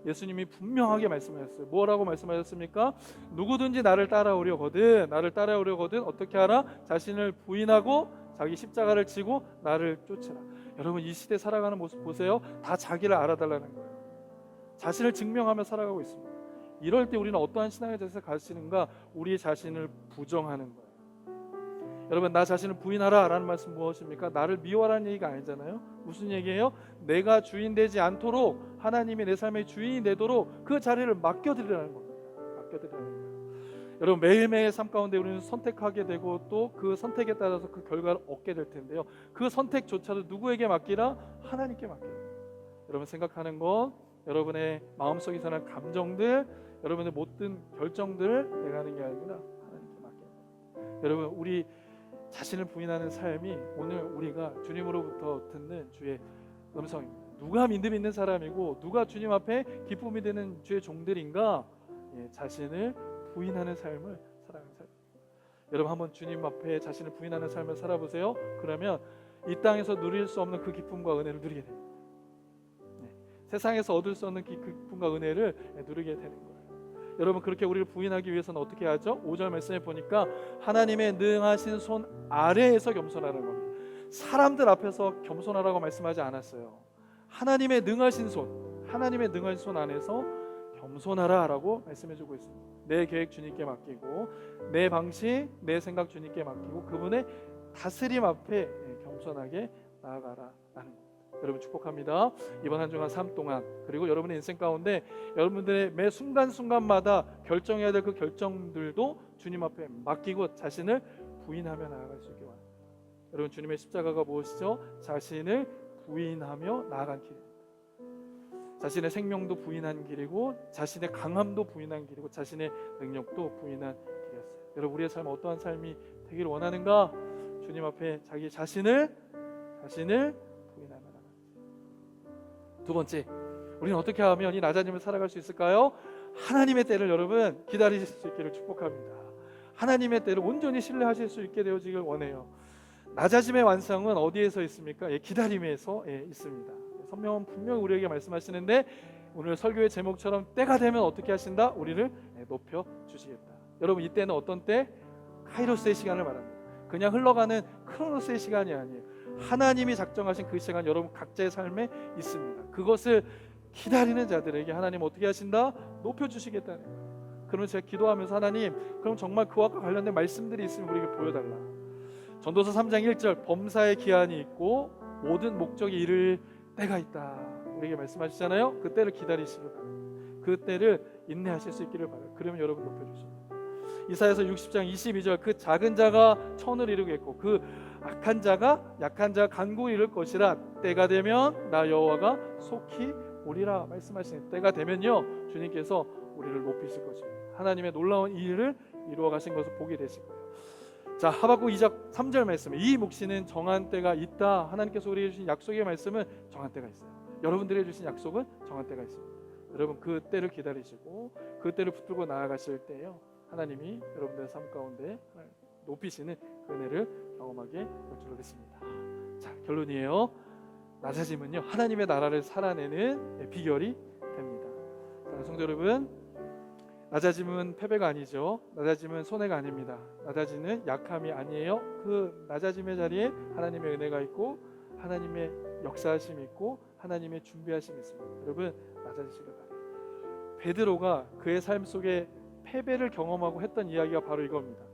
[SPEAKER 4] 예수님이 분명하게 말씀하셨어요. 뭐라고 말씀하셨습니까? 누구든지 나를 따라오려거든 어떻게 하라? 자신을 부인하고 자기 십자가를 지고 나를 쫓으라. 여러분 이 시대 살아가는 모습 보세요. 다 자기를 알아달라는 거예요. 자신을 증명하며 살아가고 있습니다. 이럴 때 우리는 어떠한 신앙의 자세를 가지는가? 우리 자신을 부정하는 거예요. 여러분 나 자신을 부인하라 라는 말씀 무엇입니까? 나를 미워하라는 얘기가 아니잖아요. 무슨 얘기예요? 내가 주인 되지 않도록 하나님이 내 삶의 주인이 되도록 그 자리를 맡겨드리라는 겁니다. 맡겨드리라는 거예요. 여러분 매일매일 삶 가운데 우리는 선택하게 되고 또 그 선택에 따라서 그 결과를 얻게 될 텐데요. 그 선택조차도 누구에게 맡기라? 하나님께 맡기라. 여러분 생각하는 것, 여러분의 마음속에 사는 감정들, 여러분의 못된 결정들을 내가 하는 게 아니라 하나님께 맡겨라. 여러분 우리 자신을 부인하는 삶이 오늘 우리가 주님으로부터 듣는 주의 음성입니다. 누가 믿음 있는 사람이고 누가 주님 앞에 기쁨이 되는 주의 종들인가? 자신을 부인하는 삶을 살아가는 삶. 여러분 한번 주님 앞에 자신을 부인하는 삶을 살아보세요. 그러면 이 땅에서 누릴 수 없는 그 기쁨과 은혜를 누리게 됩니다. 세상에서 얻을 수 없는 그 기쁨과 은혜를 누리게 되는 거예요. 여러분 그렇게 우리를 부인하기 위해서는 어떻게 하죠? 5절 말씀에 보니까 하나님의 능하신 손 아래에서 겸손하는 겁니다. 사람들 앞에서 겸손하라고 말씀하지 않았어요. 하나님의 능하신 손 안에서 겸손하라라고 말씀해주고 있습니다. 내 계획 주님께 맡기고, 내 방식, 내 생각 주님께 맡기고, 그분의 다스림 앞에 겸손하게 나아가라라는 겁니다. 여러분 축복합니다. 이번 한 주간 삶 동안, 그리고 여러분의 인생 가운데 여러분들의 매 순간순간마다 결정해야 될 그 결정들도 주님 앞에 맡기고 자신을 부인하며 나아갈 수 있게 바랍니다. 여러분, 주님의 십자가가 무엇이죠? 자신을 부인하며 나아간 길입니다. 자신의 생명도 부인한 길이고, 자신의 강함도 부인한 길이고, 자신의 능력도 부인한 길이었어요. 여러분, 우리의 삶은 어떠한 삶이 되기를 원하는가? 주님 앞에 자기 자신을 부인하며 나아가는. 두 번째, 우리는 어떻게 하면 이 낮아짐을 살아갈 수 있을까요? 하나님의 때를 여러분 기다리실 수 있기를 축복합니다. 하나님의 때를 온전히 신뢰하실 수 있게 되어지길 원해요. 낮아짐의 완성은 어디에서 있습니까? 기다림에서 있습니다. 성경은 분명히 우리에게 말씀하시는데, 오늘 설교의 제목처럼 때가 되면 어떻게 하신다? 우리를 높여 주시겠다. 여러분, 이때는 어떤 때? 카이로스의 시간을 말합니다. 그냥 흘러가는 크로노스의 시간이 아니에요. 하나님이 작정하신 그 시간 여러분 각자의 삶에 있습니다. 그것을 기다리는 자들에게 하나님 어떻게 하신다? 높여주시겠다는 거예요. 그러면 제가 기도하면서, 하나님, 그럼 정말 그와 관련된 말씀들이 있으면 우리에게 보여달라. 전도서 3장 1절, 범사의 기한이 있고 모든 목적이 이를 때가 있다, 우리에게 말씀하시잖아요. 그 때를 기다리시길 바랍니다. 그 때를 인내하실 수 있기를 바랍니다. 그러면 여러분 높여주십니다. 이사야서 60장 22절, 그 작은 자가 천을 이루겠고 그 약한 자가 간구를 이룰 것이라. 때가 되면 나 여호와가 속히 오리라 말씀하시는, 때가 되면요 주님께서 우리를 높이실 것입니다. 하나님의 놀라운 일을 이루어 가신 것을 보게 되실 거예요. 자, 하박국 2장 3절 말씀, 이 묵시는 정한 때가 있다. 하나님께서 우리에게 주신 약속의 말씀은 정한 때가 있어요. 여러분들에게 주신 약속은 정한 때가 있습니다. 여러분 그 때를 기다리시고 그 때를 붙들고 나아가실 때요, 하나님이 여러분들의 삶 가운데 높이시는 그 은혜를 경험하게 될 줄로 믿습니다. 자, 결론이에요. 낮아짐은요 하나님의 나라를 살아내는 비결이 됩니다. 자, 성도 여러분, 낮아짐은 패배가 아니죠. 낮아짐은 손해가 아닙니다. 낮아짐은 약함이 아니에요. 그 낮아짐의 자리에 하나님의 은혜가 있고, 하나님의 역사하심이 있고, 하나님의 준비하심이 있습니다. 여러분 낮아지시길 바랍니다. 베드로가 그의 삶 속에 패배를 경험하고 했던 이야기가 바로 이겁니다.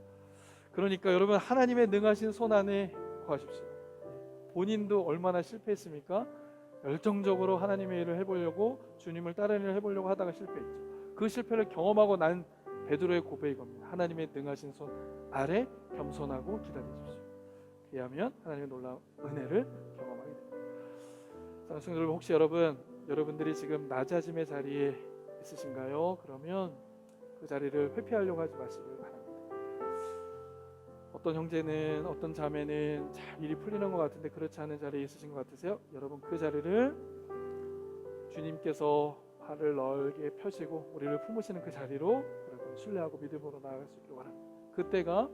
[SPEAKER 4] 그러니까 여러분, 하나님의 능하신 손 안에 거하십시오. 본인도 얼마나 실패했습니까? 열정적으로 하나님의 일을 해보려고, 주님을 따르는 일을 해보려고 하다가 실패했죠. 그 실패를 경험하고 난 베드로의 고백이 겁니다. 하나님의 능하신 손 아래 겸손하고 기다리십시오. 그리하면 하나님의 놀라운 은혜를 경험하게 됩니다. 성도 여러분, 혹시 여러분들이 지금 낮아짐의 자리에 있으신가요? 그러면 그 자리를 회피하려고 하지 마시길 바랍니다. 어떤 형제는, 어떤 자매는 잘 일이 풀리는 것 같은데 그렇지 않은 자리에 있으신 것 같으세요? 여러분 그 자리를 주님께서 발을 넓게 펴시고 우리를 품으시는 그 자리로 여러분 신뢰하고 믿음으로 나아갈 수 있기를 바랍니다. 그때가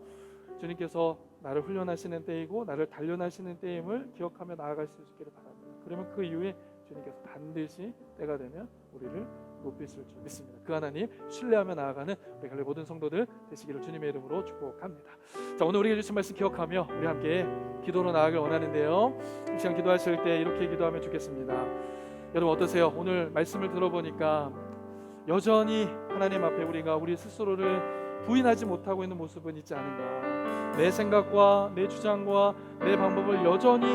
[SPEAKER 4] 주님께서 나를 훈련하시는 때이고 나를 단련하시는 때임을 기억하며 나아갈 수 있기를 바랍니다. 그러면 그 이후에 주님께서 반드시 때가 되면 우리를 높이실 줄 믿습니다. 그 하나님 신뢰하며 나아가는 우리 갈래 모든 성도들 되시기를 주님의 이름으로 축복합니다. 자, 오늘 우리에게 주신 말씀 기억하며 우리 함께 기도로 나아가길 원하는데요, 이 시간 기도하실 때 이렇게 기도하면 좋겠습니다. 여러분 어떠세요? 오늘 말씀을 들어보니까 여전히 하나님 앞에 우리가 우리 스스로를 부인하지 못하고 있는 모습은 있지 않은가? 내 생각과 내 주장과 내 방법을 여전히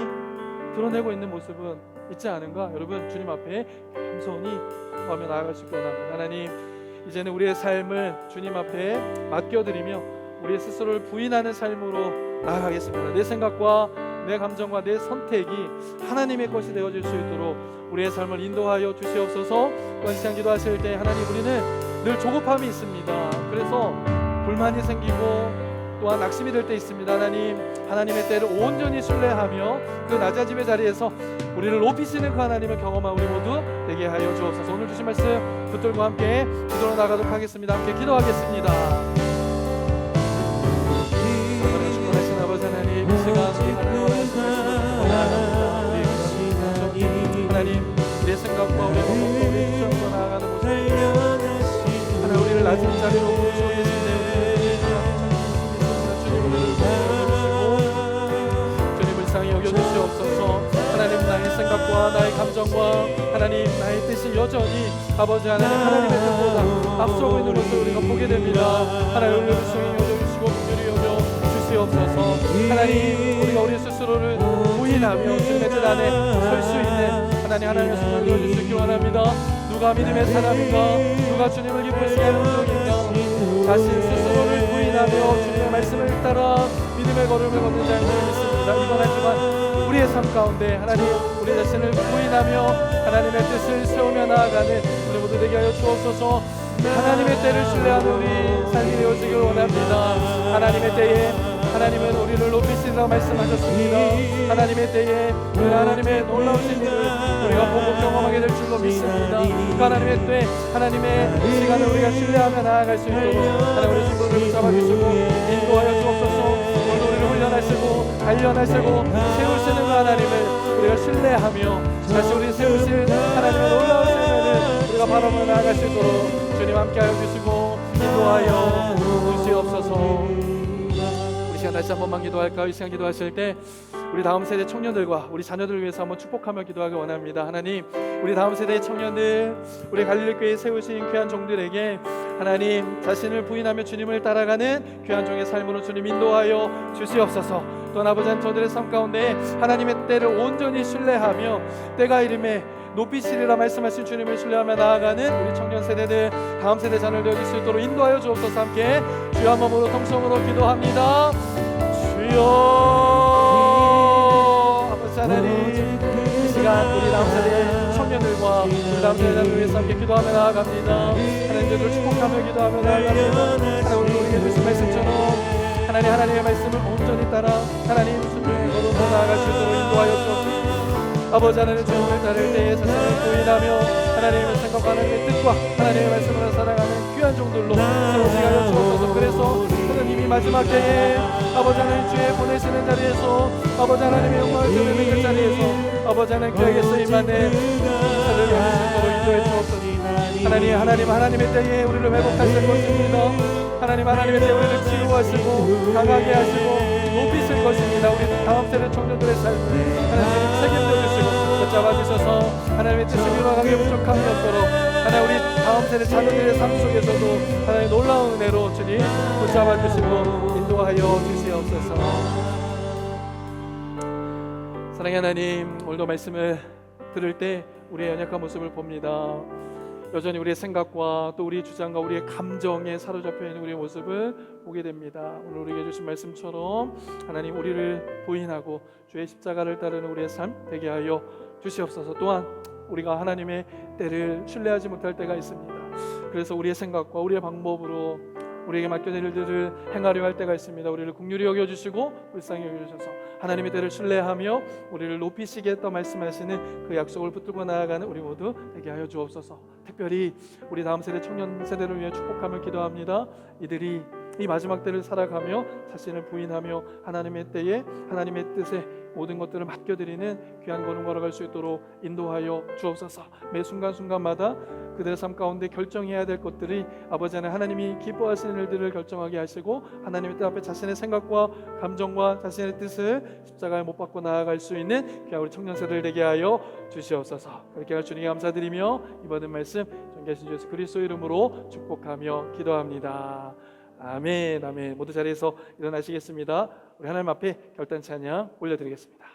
[SPEAKER 4] 드러내고 있는 모습은 있지 않은가? 여러분 주님 앞에 겸손히 구하며 나아갈 수 있게 원합니다. 하나님, 이제는 우리의 삶을 주님 앞에 맡겨드리며 우리 스스로를 부인하는 삶으로 나아가겠습니다. 내 생각과 내 감정과 내 선택이 하나님의 것이 되어질 수 있도록 우리의 삶을 인도하여 주시옵소서. 또한 시간 기도하실 때 하나님, 우리는 늘 조급함이 있습니다. 그래서 불만이 생기고 또한 낙심이 될 때 있습니다. 하나님의 때를 온전히 신뢰하며 그 낮아짐의 자리에서 우리를 높이시는 그 하나님을 경험한 우리 모두 되게 하여 주옵소서. 오늘 주신 말씀 붙들고 함께 기도로 나가도록 하겠습니다. 함께 기도하겠습니다. 하신 아버지 하나님, 이 시간 우리 하나님과 하나님, 우리의 생각과 우리의 방법과 우리의 주장으로 나아가는 모습, 하나님 우리를 낮은 자리로 부르시고 계신데 주님을 향해 여겨주시고 주님을 상히 여겨주시고 생각과 나의 감정과 하나님 나의 뜻이 여전히 아버지 하나님의 뜻보다 앞서고 있는 것을 우리가 보게 됩니다. 하나님 우리를 수행해 주시고 긍휼히 여겨 주시옵소서. 하나님 우리가 우리 스스로를 부인하며 주님의 뜻 안에 설 수 있는 하나님의 손을 넣어주시기 원합니다. 누가 믿음의 사람인가, 누가 주님을 기쁘시게 하는 종인가, 자신 스스로를 부인하며 주님의 말씀을 따라 믿음의 걸음을 걷는 자인 줄 믿습니다. 이번 한 주간 우리의 삶 가운데 하나님 우리 자신을 부인하며 하나님의 뜻을 세우며 나아가는 우리 모두 되게 하여 주옵소서. 하나님의 때를 신뢰하는 우리 삶이 되어지길 원합니다. 하나님의 때에 하나님은 우리를 높이시리라고 말씀하셨습니다. 하나님의 때에 하나님의 놀라우신 일을 우리가 보고 경험하게 될 줄로 믿습니다. 그 하나님의 때 하나님의 시간을 우리가 신뢰하며 나아갈 수 있도록 하나님 우리 친구를 붙잡아 주시고 인도하여 주옵소서. 오늘 우리를 훈련하시고 단련하시고 세우시는 그 하나님을 우리가 신뢰하며 다시 우리 세우실 하나님의 놀라우신 은혜를 우리가 바라보며 나아갈 수 있도록 주님 함께하여 주시고 인도하여 주시옵소서. 이 시간 다시 한 번만 기도할까요? 이 시간 기도하실 때 우리 다음 세대 청년들과 우리 자녀들을 위해서 한번 축복하며 기도하기 원합니다. 하나님 우리 다음 세대의 청년들, 우리 갈릴리교회에 세우신 귀한 종들에게 하나님 자신을 부인하며 주님을 따라가는 귀한 종의 삶으로 주님 인도하여 주시옵소서. 또한 아버지 하나님 저들의 삶 가운데 하나님의 때를 온전히 신뢰하며 때가 이름에 높이시리라 말씀하신 주님을 신뢰하며 나아가는 우리 청년 세대들, 다음 세대 자녀를 되어줄 수 있도록 인도하여 주옵소서. 함께 주여 한 몸으로 통성으로 기도합니다. 주여 아버지 하나님 이 시간 우리 다음 세대 청년들과 우리 다음 세대 자녀를 위해서 함께 기도하며 나아갑니다. 하나님 저들을 축복하며 기도하며 나아갑니다. 하나님 오늘 우리에게 주신 말씀처럼 하나님의 말씀을 온전히 따라 하나님 순종의 걸음으로 나아갈 수 있도록 인도하여 주옵소서. 아버지 하나님 주님을 따를 때에 자신을 부인하며 하나님의 생각과 하나님의 뜻과 하나님의 말씀을 살아가는 귀한 종들로 세워지게 하여 주옵소서. 그래서 오늘 이미 마지막 때에 아버지 하나님 주에 보내시는 자리에서 아버지 하나님의 영광을 드리는 그 자리에서 아버지 하나님 그에게 쓰임받는 사를 위하시도록 인도해 주옵소서. 하나님의 때에 우리를 회복하실 것입니다. 하나님의 때에 우리를 치유하시고 강하게 하시고 높이실 것입니다. 우리 다음 세대 청년들의 삶을 하나님 책임져 주시고 붙잡아 주셔서 하나님의 뜻을 이루어가기에 부족함이 없도록 하나님 우리 다음 세대 자녀들의 삶 속에서도 하나님 놀라운 은혜로 주님 붙잡아 주시고 인도하여 주시옵소서. 사랑의 하나님, 오늘도 말씀을 들을 때 우리의 연약한 모습을 봅니다. 여전히 우리의 생각과 또 우리의 주장과 우리의 감정에 사로잡혀 있는 우리의 모습을 보게 됩니다. 오늘 우리에게 주신 말씀처럼 하나님 우리를 부인하고 주의 십자가를 따르는 우리의 삶 되게 하여 주시옵소서. 또한 우리가 하나님의 때를 신뢰하지 못할 때가 있습니다. 그래서 우리의 생각과 우리의 방법으로 우리에게 맡겨진 일들을 행하려 할 때가 있습니다. 우리를 긍휼히 여겨주시고 불쌍히 여겨주셔서 하나님의 때를 신뢰하며 우리를 높이시겠다 말씀하시는 그 약속을 붙들고 나아가는 우리 모두 되게 하여 주옵소서. 특별히 우리 다음 세대 청년 세대를 위해 축복하며 기도합니다. 이들이 이 마지막 때를 살아가며 자신을 부인하며 하나님의 때에 하나님의 뜻에 모든 것들을 맡겨드리는 귀한 걸음 걸어갈 수 있도록 인도하여 주옵소서. 매 순간순간마다 그들의 삶 가운데 결정해야 될 것들이 아버지 하나님이 기뻐하시는 일들을 결정하게 하시고 하나님의 뜻 앞에 자신의 생각과 감정과 자신의 뜻을 십자가에 못 박고 나아갈 수 있는 귀한 우리 청년 세대를 되게 하여 주시옵소서. 그렇게 할 주님께 감사드리며 이번의 말씀 존귀하신 예수 그리스도 이름으로 축복하며 기도합니다. 아멘, 아멘. 모두 자리에서 일어나시겠습니다. 우리 하나님 앞에 결단 찬양 올려드리겠습니다.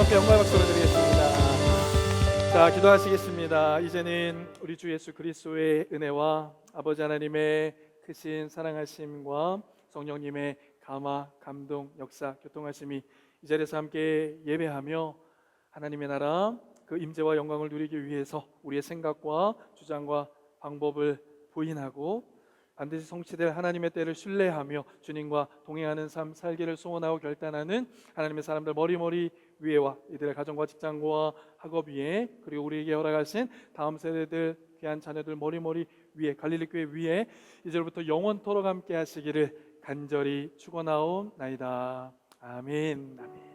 [SPEAKER 4] 앞에 영광의 박수를 드리겠습니다. 자, 기도하시겠습니다. 이제는 우리 주 예수 그리스도의 은혜와 아버지 하나님의 크신 사랑하심과 성령님의 감화, 감동, 역사, 교통하심이 이 자리에서 함께 예배하며 하나님의 나라 그 임재와 영광을 누리기 위해서 우리의 생각과 주장과 방법을 부인하고 반드시 성취될 하나님의 때를 신뢰하며 주님과 동행하는 삶 살기를 소원하고 결단하는 하나님의 사람들 머리머리 위에와 이들의 가정과 직장과 학업 위에 그리고 우리에게 허락하신 다음 세대들 귀한 자녀들 머리머리 위에 갈릴리 교회 위에 이제부터 영원토록 함께 하시기를 간절히 축원하옵나이다. 아멘. 아멘.